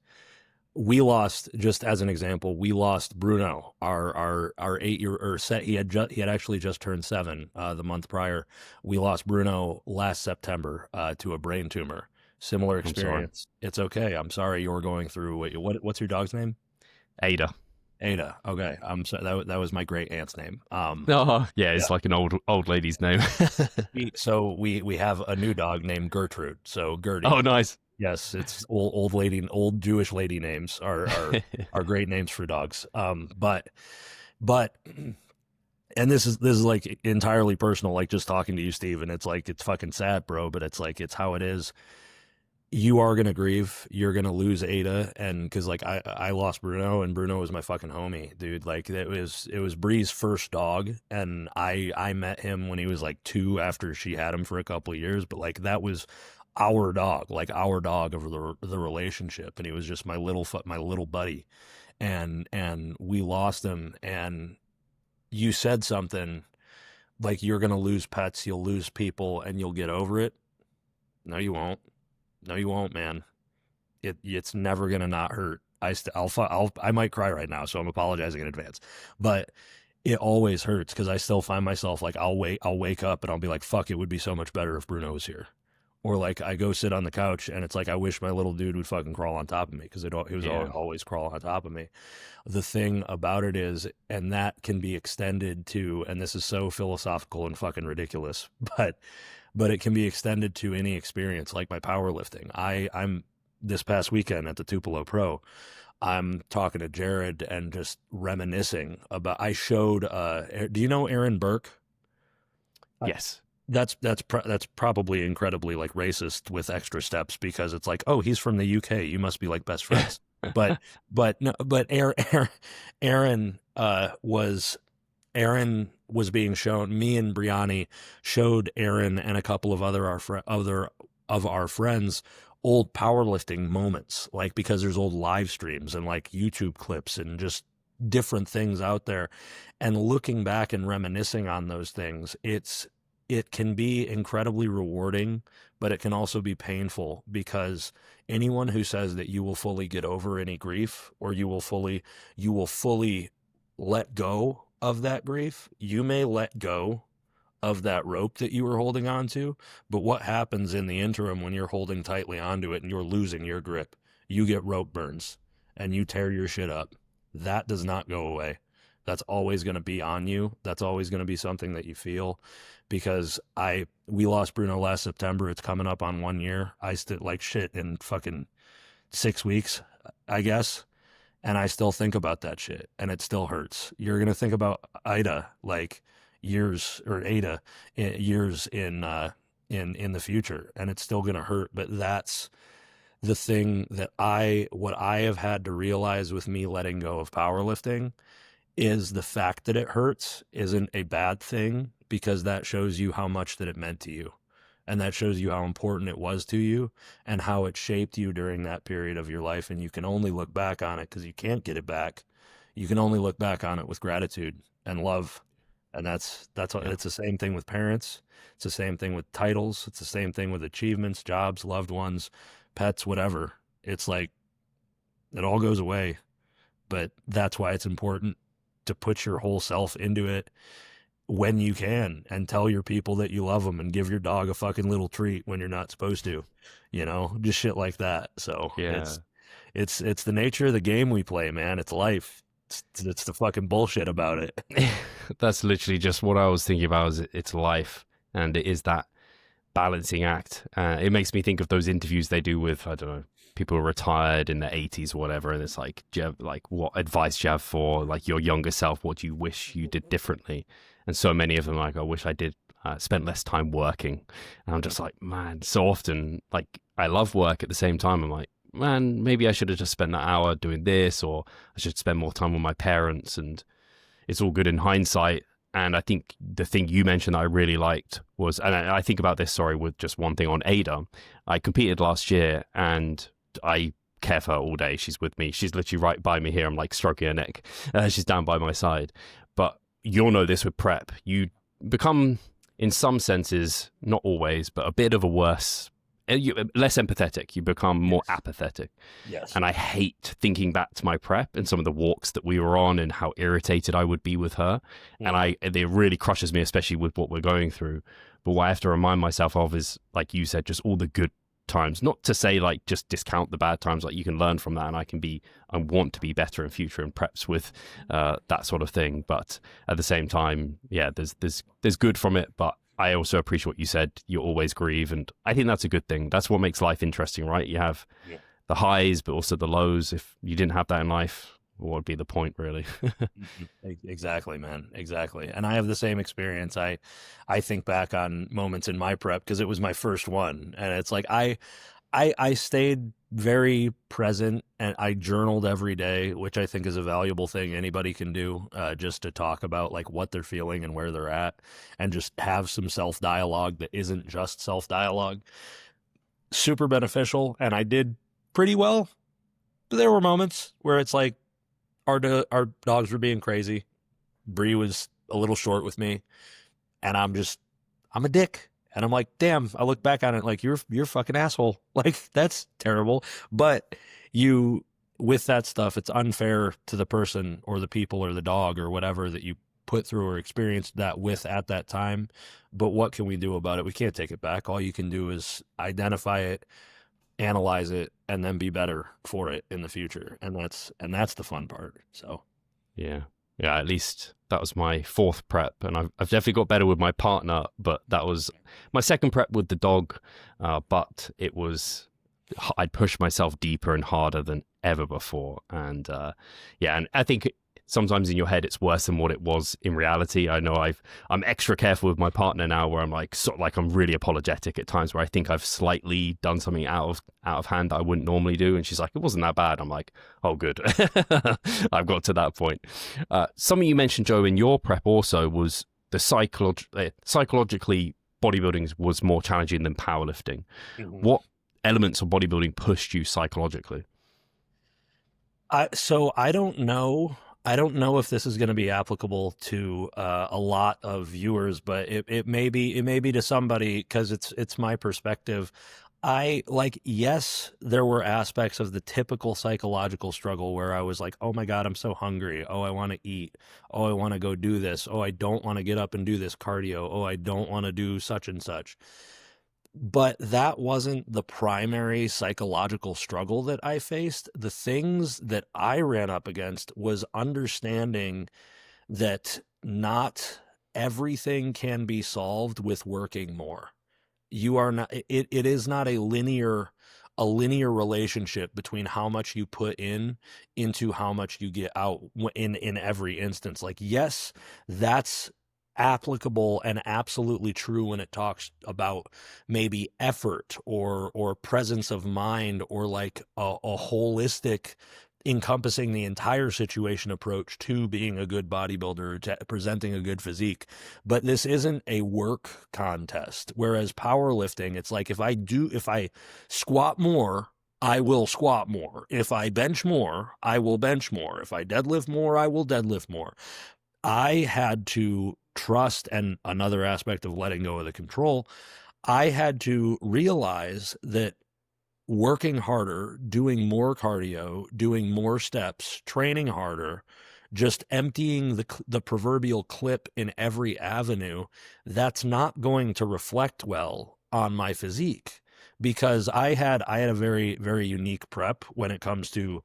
we lost, just as an example, we lost Bruno, our 8-year or set. He had actually just turned 7 the month prior. We lost Bruno last September to a brain tumor. Similar experience. It's okay. I'm sorry you're going through what's your dog's name? Ada. Okay. I'm sorry. That was my great aunt's name. It's like an old lady's name. So we have a new dog named Gertrude. So Gertie. Oh, nice. Yes, it's old Jewish lady names are great names for dogs. But and this is like entirely personal, like just talking to you, Steve, and it's like, it's fucking sad, bro, but it's like, it's how it is. You are going to grieve. You're going to lose Ada. And cause like I lost Bruno, and Bruno was my fucking homie, dude. Like it was Bree's first dog. And I met him when he was like 2 after she had him for a couple of years. But like, that was our dog of the relationship. And he was just my little buddy. And we lost him. And you said something like, you're going to lose pets, you'll lose people, and you'll get over it. No, you won't. No, you won't, man. It's never going to not hurt. I might cry right now, so I'm apologizing in advance, but it always hurts, because I still find myself like, I'll wake up and I'll be like, fuck, it would be so much better if Bruno was here. Or like I go sit on the couch and it's like, I wish my little dude would fucking crawl on top of me, because he was always crawling on top of me. The thing about it is, and that can be extended to, and this is so philosophical and fucking ridiculous, but it can be extended to any experience, like my powerlifting. I'm this past weekend at the Tupelo Pro, I'm talking to Jared and just reminiscing about, I showed, do you know Aaron Burke? Yes. That's probably incredibly like racist with extra steps, because it's like, oh, he's from the UK, you must be like best friends. but Aaron was being shown. Me and Brianni showed Aaron and a couple of other of our friends old powerlifting moments, like, because there's old live streams and like YouTube clips and just different things out there. And looking back and reminiscing on those things, it can be incredibly rewarding, but it can also be painful, because anyone who says that you will fully get over any grief, or you will fully let go of that grief, you may let go of that rope that you were holding on to, but what happens in the interim when you're holding tightly onto it and you're losing your grip? You get rope burns and you tear your shit up. That does not go away. That's always going to be on you. That's always going to be something that you feel, because we lost Bruno last September. It's coming up on 1 year. I still like shit in fucking 6 weeks, I guess. And I still think about that shit, and it still hurts. You're going to think about Ada like years in the future, and it's still going to hurt. But that's the thing that what I have had to realize with me letting go of powerlifting is the fact that it hurts isn't a bad thing, because that shows you how much that it meant to you. And that shows you how important it was to you and how it shaped you during that period of your life. And you can only look back on it, because you can't get it back. You can only look back on it with gratitude and love And that's what, Yeah. it's the same thing with parents. It's the same thing with titles. It's the same thing with achievements, jobs, loved ones, pets, whatever. It's like it all goes away. But that's why it's important to put your whole self into it when you can, and tell your people that you love them, and give your dog a fucking little treat when you're not supposed to, just shit like that. So Yeah. it's the nature of the game we play, man. It's life. It's the fucking bullshit about it. That's literally just what I was thinking about. Is it's life, and it is that balancing act. It makes me think of those interviews they do with, I don't know, people who are retired in their 80s or whatever, and it's like, do you have, like, what advice do you have for like your younger self? What do you wish you did differently? And so many of them are like, I wish I did spent less time working. And I'm just like, man, so often, like, I love work at the same time. I'm like, man, maybe I should have just spent that hour doing this, or I should spend more time with my parents. And it's all good in hindsight. And I think the thing you mentioned that I really liked was, and I think about this, sorry, with just one thing on Ada. I competed last year, and I care for her all day. She's with me. She's literally right by me here. I'm like stroking her neck. She's down by my side. But you'll know this with prep. You become, in some senses, not always, but a bit of a less empathetic. You become more apathetic. Yes. And I hate thinking back to my prep and some of the walks that we were on and how irritated I would be with her. And it really crushes me, especially with what we're going through. But what I have to remind myself of is, like you said, just all the good times. Not to say like just discount the bad times. Like, you can learn from that, and I want to be better in future in preps with that sort of thing. But at the same time, yeah, there's good from it. But I also appreciate what you said. You always grieve, and I think that's a good thing. That's what makes life interesting, right? You have the highs, but also the lows. If you didn't have that in life, what would be the point, really? Exactly, man. Exactly. And I have the same experience. I think back on moments in my prep, because it was my first one, and it's like I stayed very present, and I journaled every day, which I think is a valuable thing anybody can do, just to talk about like what they're feeling and where they're at, and just have some self-dialogue that isn't just self-dialogue. Super beneficial. And I did pretty well, but there were moments where it's like our dogs were being crazy. Bree was a little short with me, and I'm a dick. And I'm like, damn, I look back on it like, you're a fucking asshole. Like, that's terrible. But with that stuff, it's unfair to the person or the people or the dog or whatever that you put through or experienced that with at that time. But what can we do about it? We can't take it back. All you can do is identify it, analyze it, and then be better for it in the future. And that's the fun part. So Yeah, at least that was my fourth prep, and I've definitely got better with my partner, but that was my second prep with the dog. But I'd pushed myself deeper and harder than ever before. And and I think sometimes in your head it's worse than what it was in reality. I know I'm extra careful with my partner now, where I'm like, sort of like, I'm really apologetic at times where I think I've slightly done something out of hand that I wouldn't normally do, and she's like, it wasn't that bad. I'm like, oh, good. I've got to that point. Something you mentioned, Joe, in your prep also was the psychologically bodybuilding was more challenging than powerlifting. Mm-hmm. What elements of bodybuilding pushed you psychologically? So I don't know if this is going to be applicable to a lot of viewers, but it may be to somebody, because it's my perspective. Yes, there were aspects of the typical psychological struggle where I was like, oh my God, I'm so hungry. Oh, I want to eat. Oh, I want to go do this. Oh, I don't want to get up and do this cardio. Oh, I don't want to do such and such. But that wasn't the primary psychological struggle that I faced. The things that I ran up against was understanding that not everything can be solved with working more. You are not, it is not a linear relationship between how much you put into how much you get out in every instance. Like, yes, that's applicable and absolutely true when it talks about maybe effort or presence of mind, or like a holistic, encompassing the entire situation approach to being a good bodybuilder, to presenting a good physique. But this isn't a work contest. Whereas powerlifting, it's like, if I squat more, I will squat more. If I bench more, I will bench more. If I deadlift more, I will deadlift more. I had to trust and another aspect of letting go of the control, I had to realize that working harder, doing more cardio, doing more steps, training harder, just emptying the proverbial clip in every avenue, that's not going to reflect well on my physique. Because I had a very, very unique prep when it comes to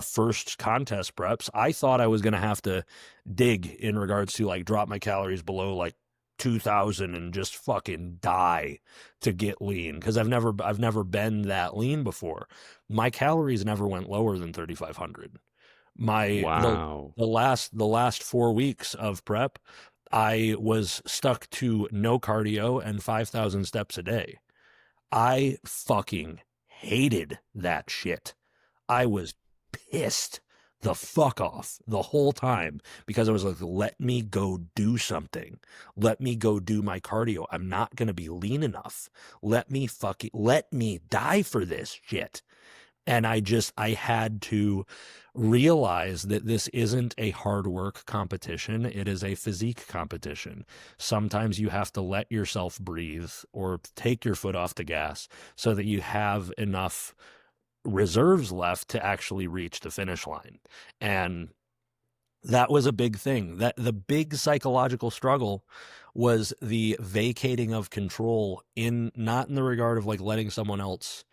first contest preps. I thought I was going to have to dig in regards to like drop my calories below like 2,000 and just fucking die to get lean, because I've never been that lean before. My calories never went lower than 3,500. Wow. The last 4 weeks of prep, I was stuck to no cardio and 5,000 steps a day. I fucking hated that shit. I was pissed the fuck off the whole time, because I was like, let me go do something. Let me go do my cardio. I'm not going to be lean enough. Let me die for this shit. And I had to realize that this isn't a hard work competition. It is a physique competition. Sometimes you have to let yourself breathe or take your foot off the gas so that you have enough reserves left to actually reach the finish line. And that was a big thing. That the big psychological struggle was the vacating of control, in not in the regard of like letting someone else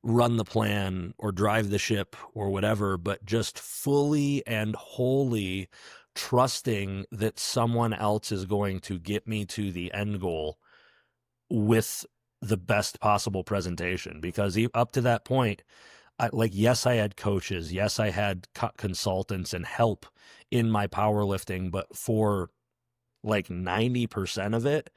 run the plan or drive the ship or whatever, but just fully and wholly trusting that someone else is going to get me to the end goal with the best possible presentation. Because up to that point, yes, I had coaches. Yes, I had consultants and help in my powerlifting, but for like 90% of it,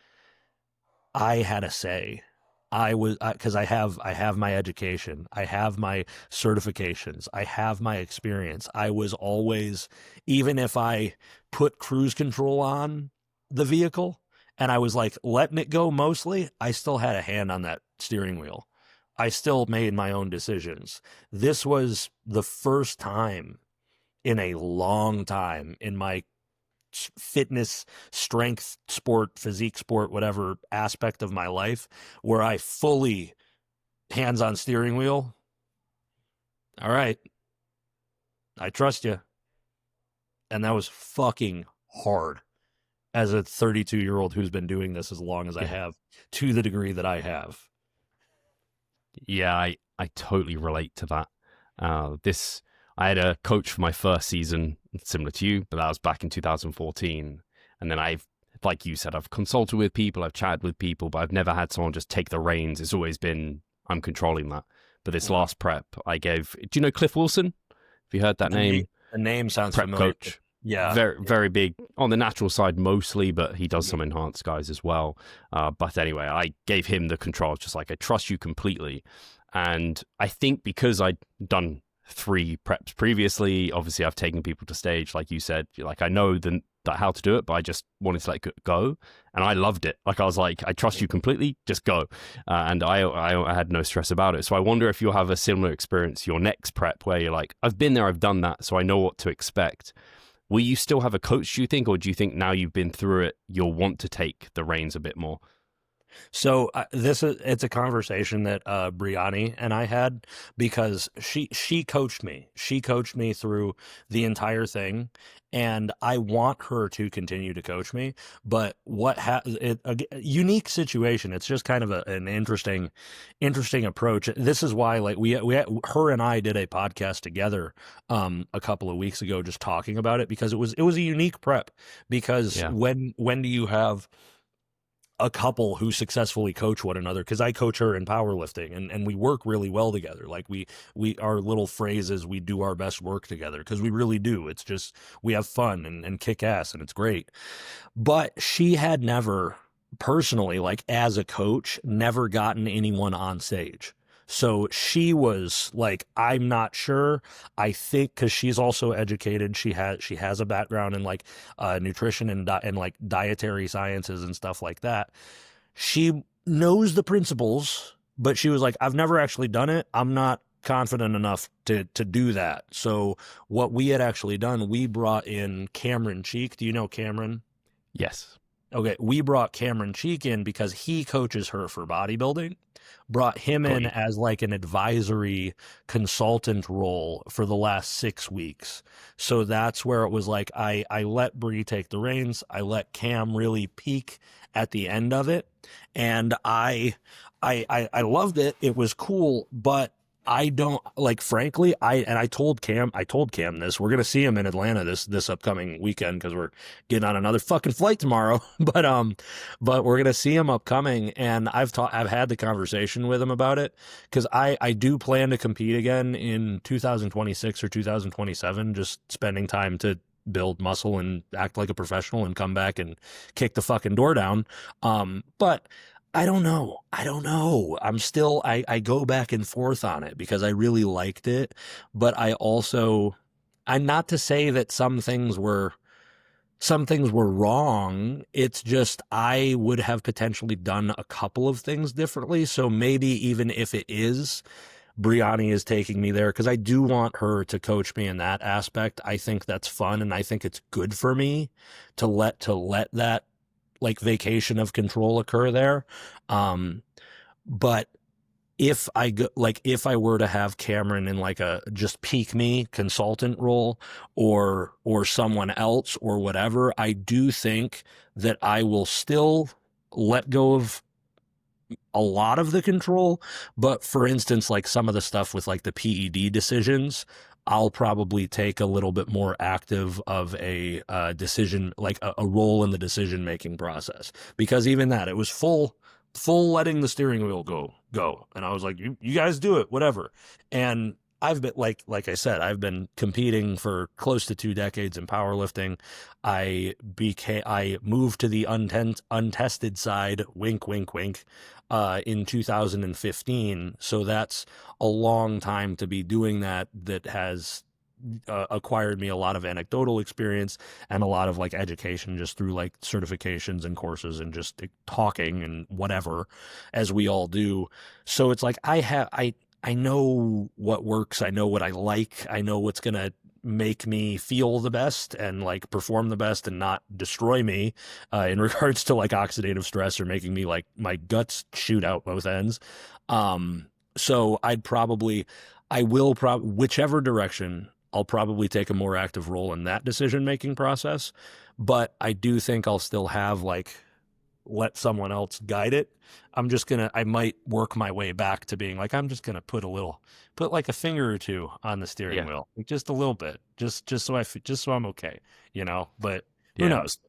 I had a say. Because I have my education, I have my certifications, I have my experience. I was always, even if I put cruise control on the vehicle and I was like letting it go mostly, I still had a hand on that steering wheel. I still made my own decisions. This was the first time in a long time in my fitness, strength, sport, physique sport, whatever aspect of my life where I fully hands on steering wheel. All right. I trust you. And that was fucking hard as a 32-year-old who's been doing this as long as I have, to the degree that I have. Yeah, I totally relate to that. I had a coach for my first season, similar to you, but that was back in 2014. And then like you said, I've consulted with people, I've chatted with people, but I've never had someone just take the reins. It's always been, I'm controlling that. But this last prep I gave, do you know Cliff Wilson? Have you heard that name? The name sounds prep familiar. Coach. Yeah. Very, very big on the natural side mostly, but he does some enhanced guys as well. But anyway, I gave him the control, just like, I trust you completely. And I think because I'd done 3 preps previously, obviously I've taken people to stage, like you said, like I know how to do it, but I just wanted to let it go, and I loved it. Like I was like, I trust you completely, just go. And I had no stress about it. So I wonder if you'll have a similar experience your next prep where you're like, I've been there, I've done that, so I know what to expect. Will you still have a coach, do you think, or do you think now you've been through it, you'll want to take the reins a bit more? So it's a conversation that Brianni and I had, because she coached me. She coached me through the entire thing, and I want her to continue to coach me. But a unique situation. It's just kind of an interesting approach. This is why, like, her and I did a podcast together a couple of weeks ago, just talking about it, because it was a unique prep. Because when do you have a couple who successfully coach one another? Because I coach her in powerlifting, and we work really well together. Like we our little phrases, we do our best work together, because we really do. It's just, we have fun and kick ass, and it's great. But she had never personally, like as a coach, never gotten anyone on stage. So she was like, I'm not sure. I think because she's also educated, she has a background in like nutrition and like dietary sciences and stuff like that. She knows the principles, but she was like, I've never actually done it. I'm not confident enough to do that. So what we had actually done, we brought in Cameron Cheek. Do you know Cameron? Yes. Okay, we brought Cameron Cheek in because he coaches her for bodybuilding. Brought him Got in you. as like an advisory consultant role for the last 6 weeks. So that's where it was like I let Bree take the reins. I let Cam really peak at the end of it, and I loved it. It was cool, but I don't like, frankly, I told Cam this. We're gonna see him in Atlanta this upcoming weekend because we're getting on another fucking flight tomorrow. But we're gonna see him upcoming, and I've had the conversation with him about it because I do plan to compete again in 2026 or 2027, just spending time to build muscle and act like a professional and come back and kick the fucking door down. But I don't know. I go back and forth on it because I really liked it, but I'm not to say that some things were wrong. It's just I would have potentially done a couple of things differently. So maybe even if it is Brianni is taking me there, because I do want her to coach me in that aspect. I think that's fun, and I think it's good for me to let that like vacation of control occur there. But if I were to have Cameron in like a just peak me consultant role or someone else or whatever, I do think that I will still let go of a lot of the control. But for instance, like some of the stuff with like the PED decisions, I'll probably take a little bit more active of a decision, like a role in the decision-making process. Because even that, it was full letting the steering wheel go. And I was like, you guys do it, whatever. And I've been, like I said, I've been competing for close to 2 decades in powerlifting. I moved to the untested side, wink, wink, wink, in 2015. So that's a long time to be doing that has acquired me a lot of anecdotal experience and a lot of like education just through like certifications and courses and just talking and whatever, as we all do. So it's like I know what works. I know what I like. I know what's going to make me feel the best and like perform the best and not destroy me in regards to like oxidative stress or making me like my guts shoot out both ends. So I will whichever direction, I'll probably take a more active role in that decision-making process. But I do think I'll still have like, let someone else guide it. I might work my way back to being like, I'm just going to put like a finger or two on the steering wheel, like just a little bit, just so I'm okay, but who knows?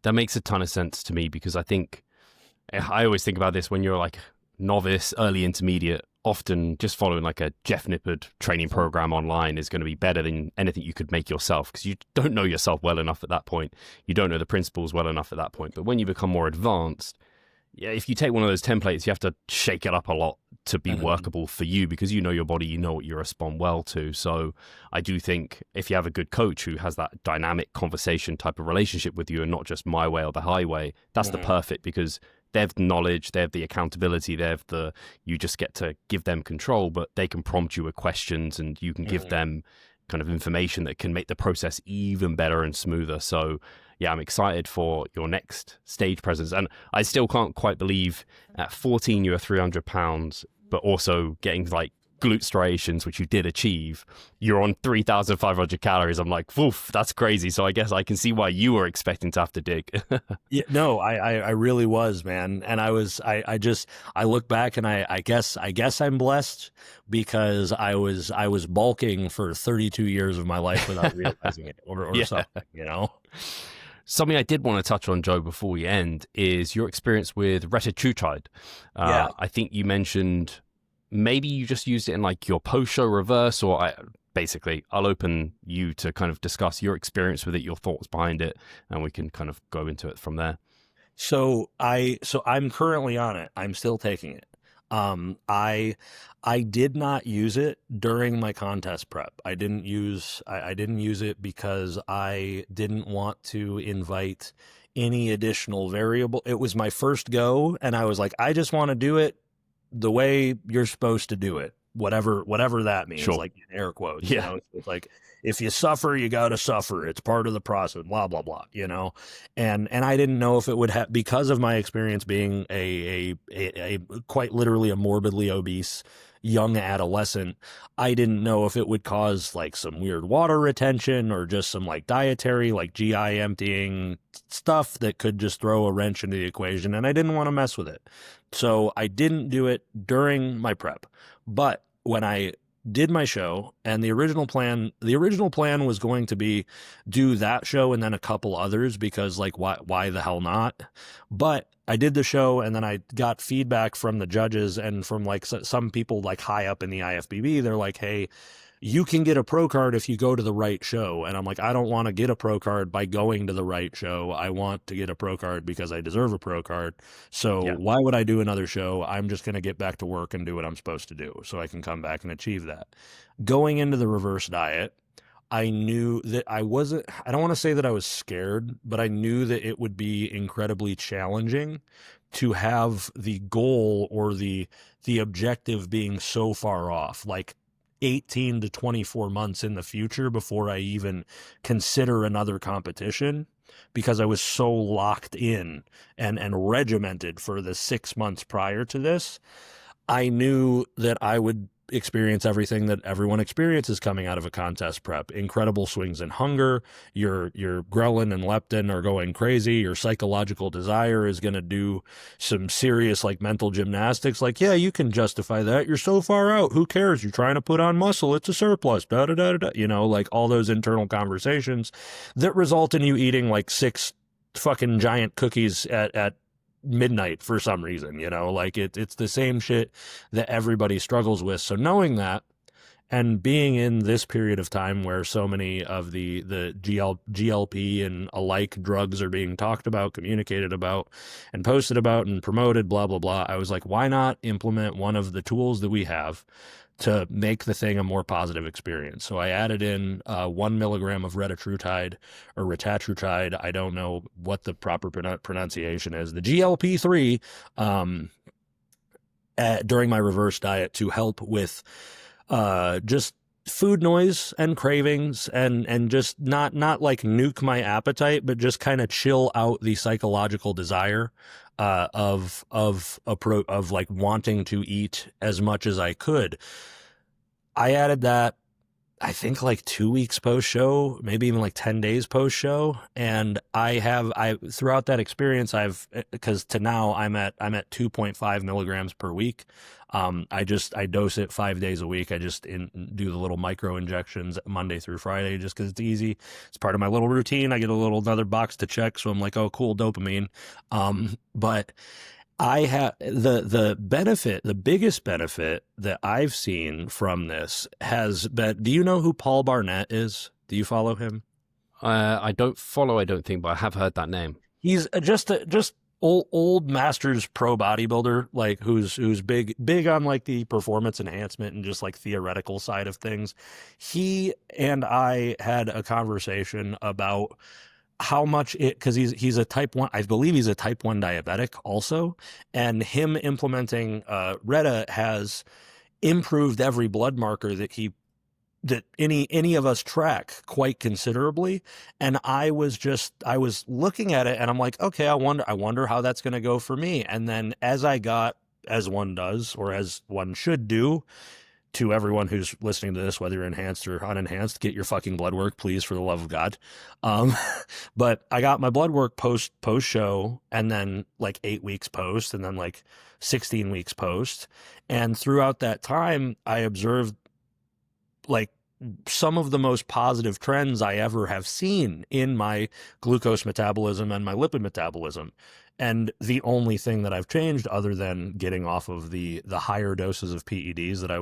That makes a ton of sense to me because I always think about this when you're like novice, early intermediate, often just following like a Jeff Nippard training program online is going to be better than anything you could make yourself because you don't know yourself well enough at that point. You don't know the principles well enough at that point. But when you become more advanced, if you take one of those templates, you have to shake it up a lot to be workable for you because you know your body, you know what you respond well to. So I do think if you have a good coach who has that dynamic conversation type of relationship with you and not just my way or the highway, that's the perfect because they have the knowledge, they have the accountability, you just get to give them control, but they can prompt you with questions and you can give them kind of information that can make the process even better and smoother. So yeah, I'm excited for your next stage presence. And I still can't quite believe at 14, you were 300 pounds, but also getting like glute striations, which you did achieve, you're on 3,500 calories. I'm like, oof, that's crazy. So I guess I can see why you were expecting to have to dig. Yeah, no, I really was, man. And I look back and I guess I'm blessed because I was bulking for 32 years of my life without realizing it or something, Something I did want to touch on, Joe, before we end is your experience with Retatrutide. I think you mentioned maybe you just used it in like your post-show reverse, basically I'll open you to kind of discuss your experience with it, your thoughts behind it, and we can kind of go into it from there. So I'm currently on it. I'm still taking it. I did not use it during my contest prep. I didn't use it because I didn't want to invite any additional variable. It was my first go and I was like, I just want to do it the way you're supposed to do it. whatever that means, Sure. like in air quotes, Yeah. it's like, if you suffer, you got to suffer. It's part of the process, blah, blah, blah, and I didn't know if it would have, because of my experience being a quite literally a morbidly obese young adolescent, I didn't know if it would cause like some weird water retention or just some like dietary, like GI emptying stuff that could just throw a wrench into the equation. And I didn't want to mess with it. So I didn't do it during my prep. But when I did my show, and the original plan was going to be do that show and then a couple others, because like, why the hell not? But I did the show, and then I got feedback from the judges and from like some people like high up in the IFBB. They're like, hey, you can get a pro card if you go to the right show. And I'm like, I don't want to get a pro card by going to the right show. I want to get a pro card because I deserve a pro card. So why would I do another show? I'm just going to get back to work and do what I'm supposed to do so I can come back and achieve that. Going into the reverse diet, I knew that I don't want to say that I was scared, but I knew that it would be incredibly challenging to have the goal or the objective being so far off, like 18 to 24 months in the future before I even consider another competition, because I was so locked in and regimented for the 6 months prior to this. I knew that I would experience everything that everyone experiences coming out of a contest prep. Incredible swings in hunger. Your ghrelin and leptin are going crazy. Your psychological desire is going to do some serious like mental gymnastics. Like, yeah, you can justify that. You're so far out. Who cares? You're trying to put on muscle. It's a surplus. Da da da da. Like all those internal conversations that result in you eating like 6 fucking giant cookies at midnight for some reason, like it's the same shit that everybody struggles with. So knowing that, and being in this period of time where so many of the GLP and alike drugs are being talked about, communicated about, and posted about and promoted, blah, blah, blah, I was like, why not implement one of the tools that we have to make the thing a more positive experience? So I added in 1 milligram of Retatrutide or Retatrutide. I don't know what the proper pronunciation is. The GLP-3 during my reverse diet to help with just food noise and cravings and just not like nuke my appetite, but just kind of chill out the psychological desire of like wanting to eat as much as I could. I added that, I think like 2 weeks post show, maybe even like 10 days post show. And I throughout that experience, because to now I'm at 2.5 milligrams per week. I dose it 5 days a week. I just do the little micro injections Monday through Friday, just cause it's easy. It's part of my little routine. I get another box to check. So I'm like, oh, cool, dopamine. But I have the benefit, the biggest benefit that I've seen from this has been, do you know who Paul Barnett is? Do you follow him? I don't follow, I don't think, but I have heard that name. He's just old masters pro bodybuilder, like who's big on like the performance enhancement and just like theoretical side of things. He and I had a conversation about how much because he's a type 1, I believe he's a type 1 diabetic also, and him implementing Reta has improved every blood marker that any of us track quite considerably. And I was looking at it and I'm like, okay, I wonder how that's going to go for me. And then as one does, or as one should do, to everyone who's listening to this, whether you're enhanced or unenhanced, get your fucking blood work, please, for the love of God. But I got my blood work post show, and then like 8 weeks post, and then like 16 weeks post. And throughout that time, I observed like some of the most positive trends I ever have seen in my glucose metabolism and my lipid metabolism. And the only thing that I've changed, other than getting off of the higher doses of PEDs that I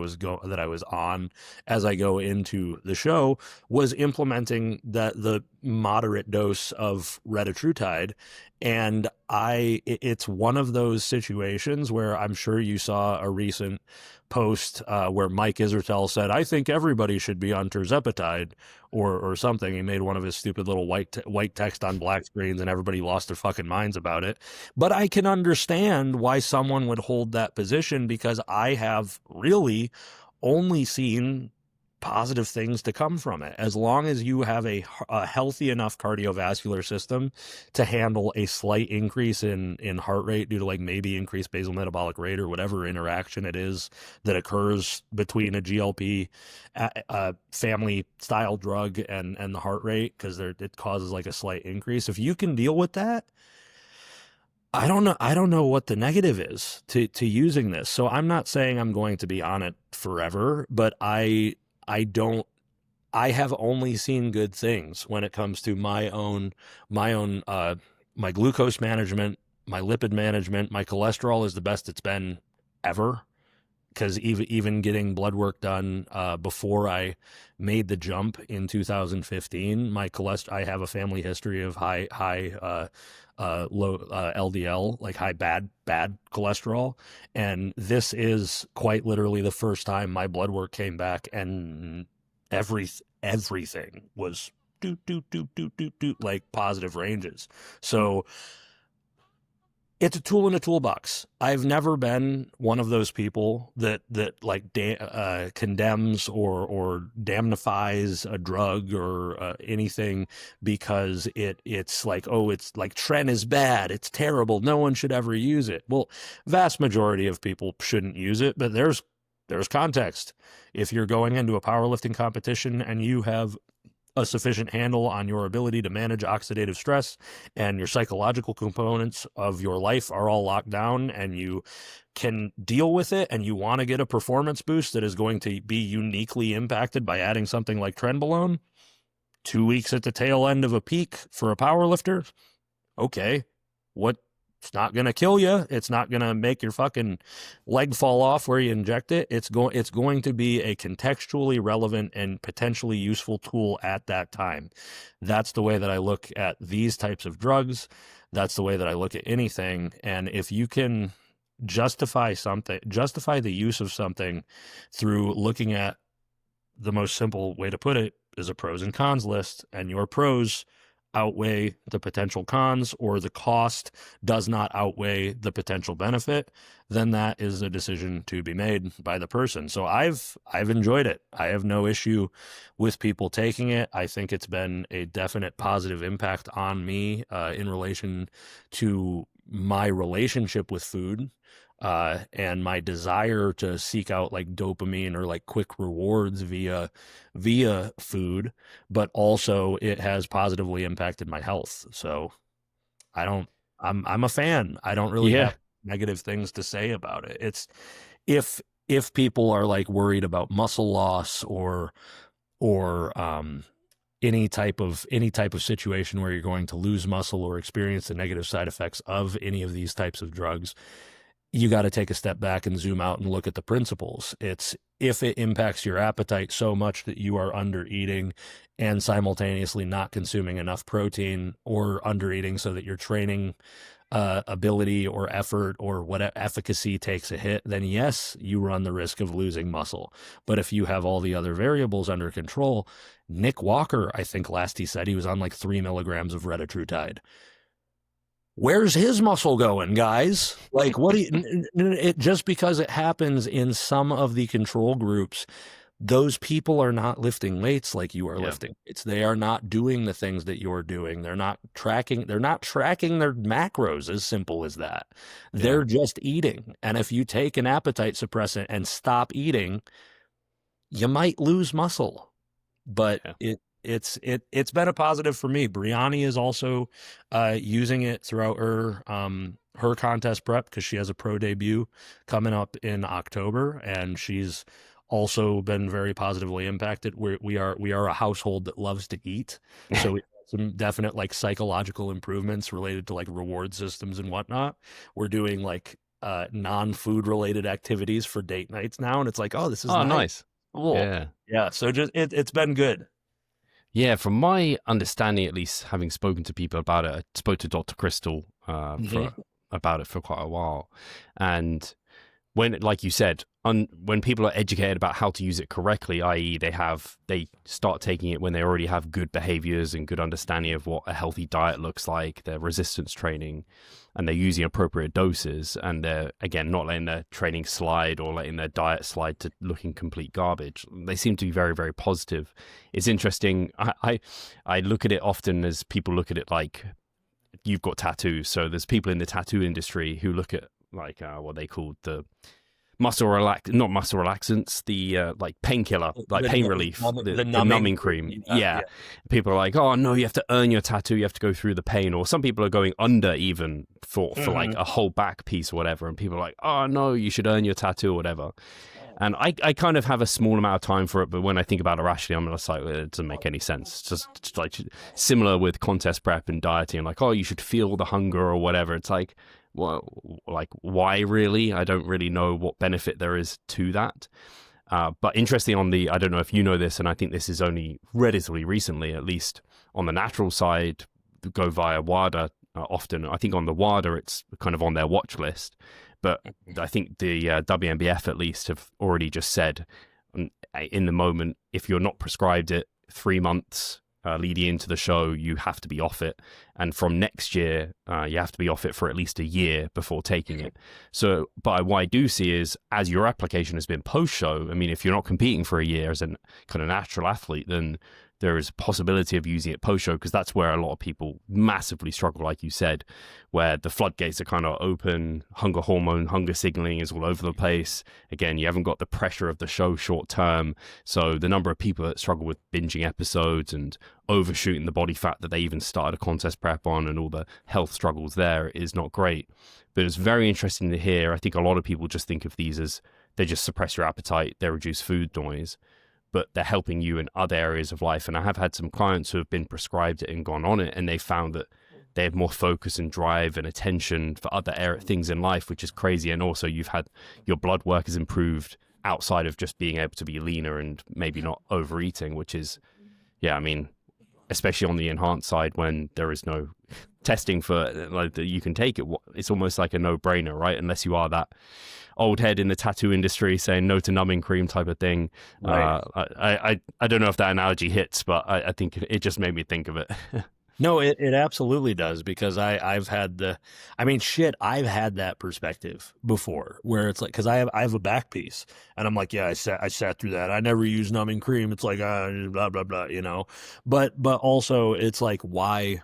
was on as I go into the show, was implementing the moderate dose of Retatrutide. And it's one of those situations where I'm sure you saw a recent post where Mike Israetel said, I think everybody should be on tirzepatide or something. He made one of his stupid little white text on black screens, and everybody lost their fucking minds about it. But I can understand why someone would hold that position, because I have really only seen positive things to come from it, as long as you have a healthy enough cardiovascular system to handle a slight increase in heart rate due to like maybe increased basal metabolic rate or whatever interaction it is that occurs between a GLP family style drug and the heart rate, because it causes like a slight increase. If you can deal with that, I don't know what the negative is to using this. So I'm not saying I'm going to be on it forever, but I have only seen good things when it comes to my glucose management, my lipid management. My cholesterol is the best it's been ever, because even getting blood work done before I made the jump in 2015, I have a family history of high low LDL, like high bad cholesterol, and this is quite literally the first time my blood work came back and everything was like positive ranges. So it's a tool in a toolbox. I've never been one of those people that like condemns or damnifies a drug or anything because it's like, oh, it's like Tren is bad, it's terrible, no one should ever use it. Well, vast majority of people shouldn't use it, but there's context. If you're going into a powerlifting competition and you have a sufficient handle on your ability to manage oxidative stress and your psychological components of your life are all locked down and you can deal with it, and you want to get a performance boost that is going to be uniquely impacted by adding something like Trenbolone 2 weeks at the tail end of a peak for a powerlifter, okay, it's not going to kill you. It's not going to make your fucking leg fall off where you inject it. It's going to be a contextually relevant and potentially useful tool at that time. That's the way that I look at these types of drugs. That's the way that I look at anything. And if you can justify the use of something through looking at, the most simple way to put it is a pros and cons list, and your pros outweigh the potential cons, or the cost does not outweigh the potential benefit, then that is a decision to be made by the person. So I've enjoyed it. I have no issue with people taking it. I think it's been a definite positive impact on me in relation to my relationship with food. And my desire to seek out like dopamine or like quick rewards via food, but also it has positively impacted my health. So I'm a fan. I don't really have negative things to say about it. It's if people are like worried about muscle loss or any type of situation where you're going to lose muscle or experience the negative side effects of any of these types of drugs, you got to take a step back and zoom out and look at the principles. It's if it impacts your appetite so much that you are under eating and simultaneously not consuming enough protein, or under eating so that your training ability or effort or what efficacy takes a hit, then yes, you run the risk of losing muscle. But if you have all the other variables under control, Nick Walker, I think last he said he was on like 3 milligrams of Retatrutide. Where's his muscle going, guys? Like, just because it happens in some of the control groups, those people are not lifting weights like you are lifting. They are not doing the things that you're doing. They're not tracking their macros, as simple as that. They're just eating. And if you take an appetite suppressant and stop eating, you might lose muscle. But it's been a positive for me. Brianni is also using it throughout her contest prep, because she has a pro debut coming up in October, and she's also been very positively impacted. We are a household that loves to eat, so we have some definite like psychological improvements related to like reward systems and whatnot. We're doing like non-food related activities for date nights now, and it's like, oh, this is nice. Cool. Yeah. So just it's been good. Yeah, from my understanding, at least, having spoken to people about it, I spoke to Dr. Crystal about it for quite a while, and when, like you said, when people are educated about how to use it correctly, i.e. they start taking it when they already have good behaviors and good understanding of what a healthy diet looks like, their resistance training, and they're using appropriate doses, and they're, again, not letting their training slide or letting their diet slide to looking complete garbage. They seem to be very, very positive. It's interesting. I look at it often as people look at it like, you've got tattoos. So there's people in the tattoo industry who look at like what they call the not muscle relaxants, the like painkiller, like pain relief, the numbing cream. Yeah. People are like, oh no, you have to earn your tattoo, you have to go through the pain. Or some people are going under even for like a whole back piece or whatever, and people are like, oh no, you should earn your tattoo or whatever. And I kind of have a small amount of time for it, but when I think about it rationally, I'm just like, it doesn't make any sense. It's just like similar with contest prep and dieting, like, oh, you should feel the hunger or whatever. It's like, well, like, why really? I don't really know what benefit there is to that. But interesting I don't know if you know this, and I think this is only relatively recently, at least on the natural side, go via WADA often. I think on the WADA, it's kind of on their watch list. But I think the WNBF at least have already just said in the moment, if you're not prescribed it 3 months leading into the show, you have to be off it. And from next year, you have to be off it for at least a year before taking it. So, but what I do see is, as your application has been post-show, I mean, if you're not competing for a year as a kind of natural athlete, then there is a possibility of using it post-show, because that's where a lot of people massively struggle, like you said, where the floodgates are kind of open, hunger hormone, hunger signaling is all over the place. Again, you haven't got the pressure of the show short term. So the number of people that struggle with binging episodes and overshooting the body fat that they even started a contest prep on, and all the health struggles there, is not great. But it's very interesting to hear. I think a lot of people just think of these as they just suppress your appetite, they reduce food noise, but they're helping you in other areas of life. And I have had some clients who have been prescribed it and gone on it, and they found that they have more focus and drive and attention for other things in life, which is crazy. And also you've had your blood work has improved outside of just being able to be leaner and maybe not overeating, which is, yeah, I mean, especially on the enhanced side, when there is no testing for like that you can take it, it's almost like a no-brainer, right? Unless you are that old head in the tattoo industry saying no to numbing cream type of thing. Right. I don't know if that analogy hits, but I think it just made me think of it. No, it absolutely does, because I've had I've had that perspective before, where it's like, because I have a back piece, and I'm like, yeah, I sat through that. I never use numbing cream. It's like blah blah blah, you know. But also it's like, why?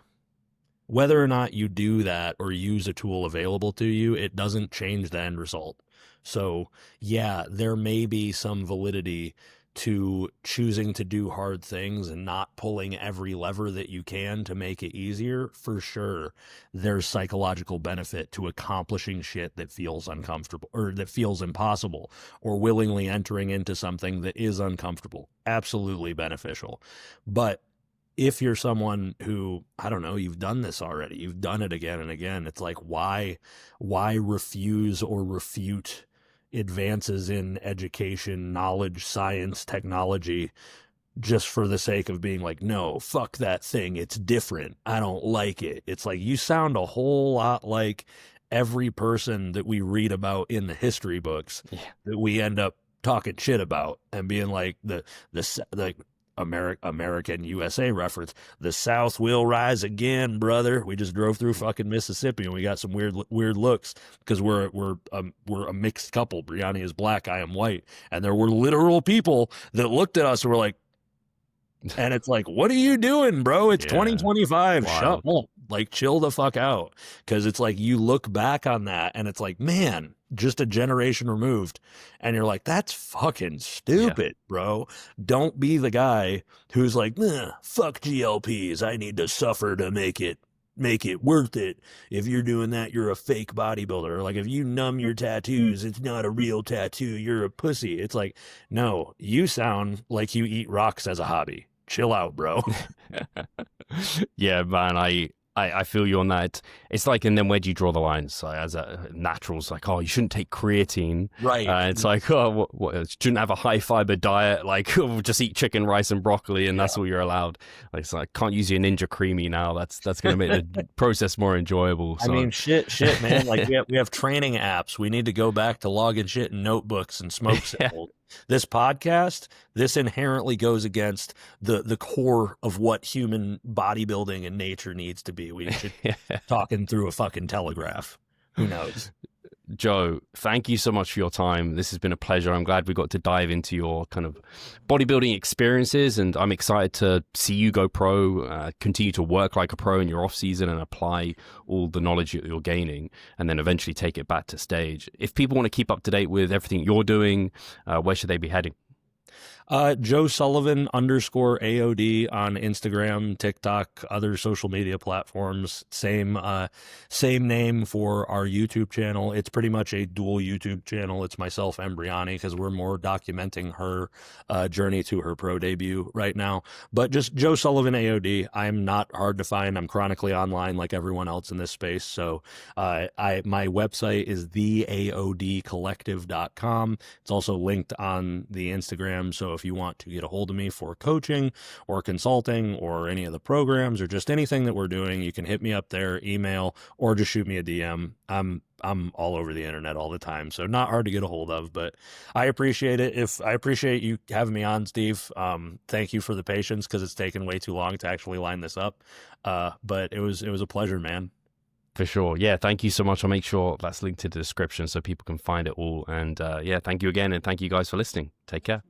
Whether or not you do that or use a tool available to you, it doesn't change the end result. So yeah, there may be some validity to choosing to do hard things and not pulling every lever that you can to make it easier. For sure, there's psychological benefit to accomplishing shit that feels uncomfortable or that feels impossible, or willingly entering into something that is uncomfortable. Absolutely beneficial. But if you're someone who, I don't know, you've done this already, you've done it again and again, it's like, why refuse or refute advances in education, knowledge, science, technology, just for the sake of being like, no, fuck that thing, it's different, I don't like it. It's like, you sound a whole lot like every person that we read about in the history books that we end up talking shit about and being like the American USA reference, the South will rise again, brother. We just drove through fucking Mississippi and we got some weird looks because we're a mixed couple. Brianni is black, I am white, and there were literal people that looked at us and were like, and it's like, what are you doing, bro? It's 2025. Wow. Shut up. Like, chill the fuck out. Because it's like, you look back on that and it's like, man, just a generation removed. And you're like, that's fucking stupid, bro. Don't be the guy who's like, fuck GLPs. I need to suffer to make it worth it. If you're doing that, you're a fake bodybuilder. Like, if you numb your tattoos, it's not a real tattoo. You're a pussy. It's like, no, you sound like you eat rocks as a hobby. Chill out, bro. Yeah, man. I feel you on that. It's like, and then where do you draw the lines? Like, as a naturals, like, oh, you shouldn't take creatine. Right. It's like, oh, shouldn't have a high fiber diet. Like, just eat chicken, rice, and broccoli, and that's all you're allowed. Like, it's like, can't use your Ninja Creamy now. That's going to make the process more enjoyable. So. I mean, shit, man. Like we have training apps. We need to go back to logging shit in notebooks and smoke samples. This podcast, this inherently goes against the core of what human bodybuilding and nature needs to be. We should talking through a fucking telegraph. Who knows? Joe, thank you so much for your time. This has been a pleasure. I'm glad we got to dive into your kind of bodybuilding experiences, and I'm excited to see you go pro, continue to work like a pro in your off season and apply all the knowledge that you're gaining, and then eventually take it back to stage. If people want to keep up to date with everything you're doing, where should they be heading? Joe Sullivan _AOD on Instagram, TikTok, other social media platforms. Same name for our YouTube channel. It's pretty much a dual YouTube channel. It's myself and Brianni, because we're more documenting her journey to her pro debut right now. But just Joe Sullivan AOD. I'm not hard to find. I'm chronically online like everyone else in this space. So my website is theaodcollective.com. It's also linked on the Instagram. So if you want to get a hold of me for coaching or consulting or any of the programs or just anything that we're doing, you can hit me up there, email, or just shoot me a DM. I'm all over the internet all the time, so not hard to get a hold of, but I appreciate it. I appreciate you having me on, Steve. Thank you for the patience, because it's taken way too long to actually line this up. But it was a pleasure, man. For sure. Yeah, thank you so much. I'll make sure that's linked to the description so people can find it all. And yeah, thank you again. And thank you guys for listening. Take care.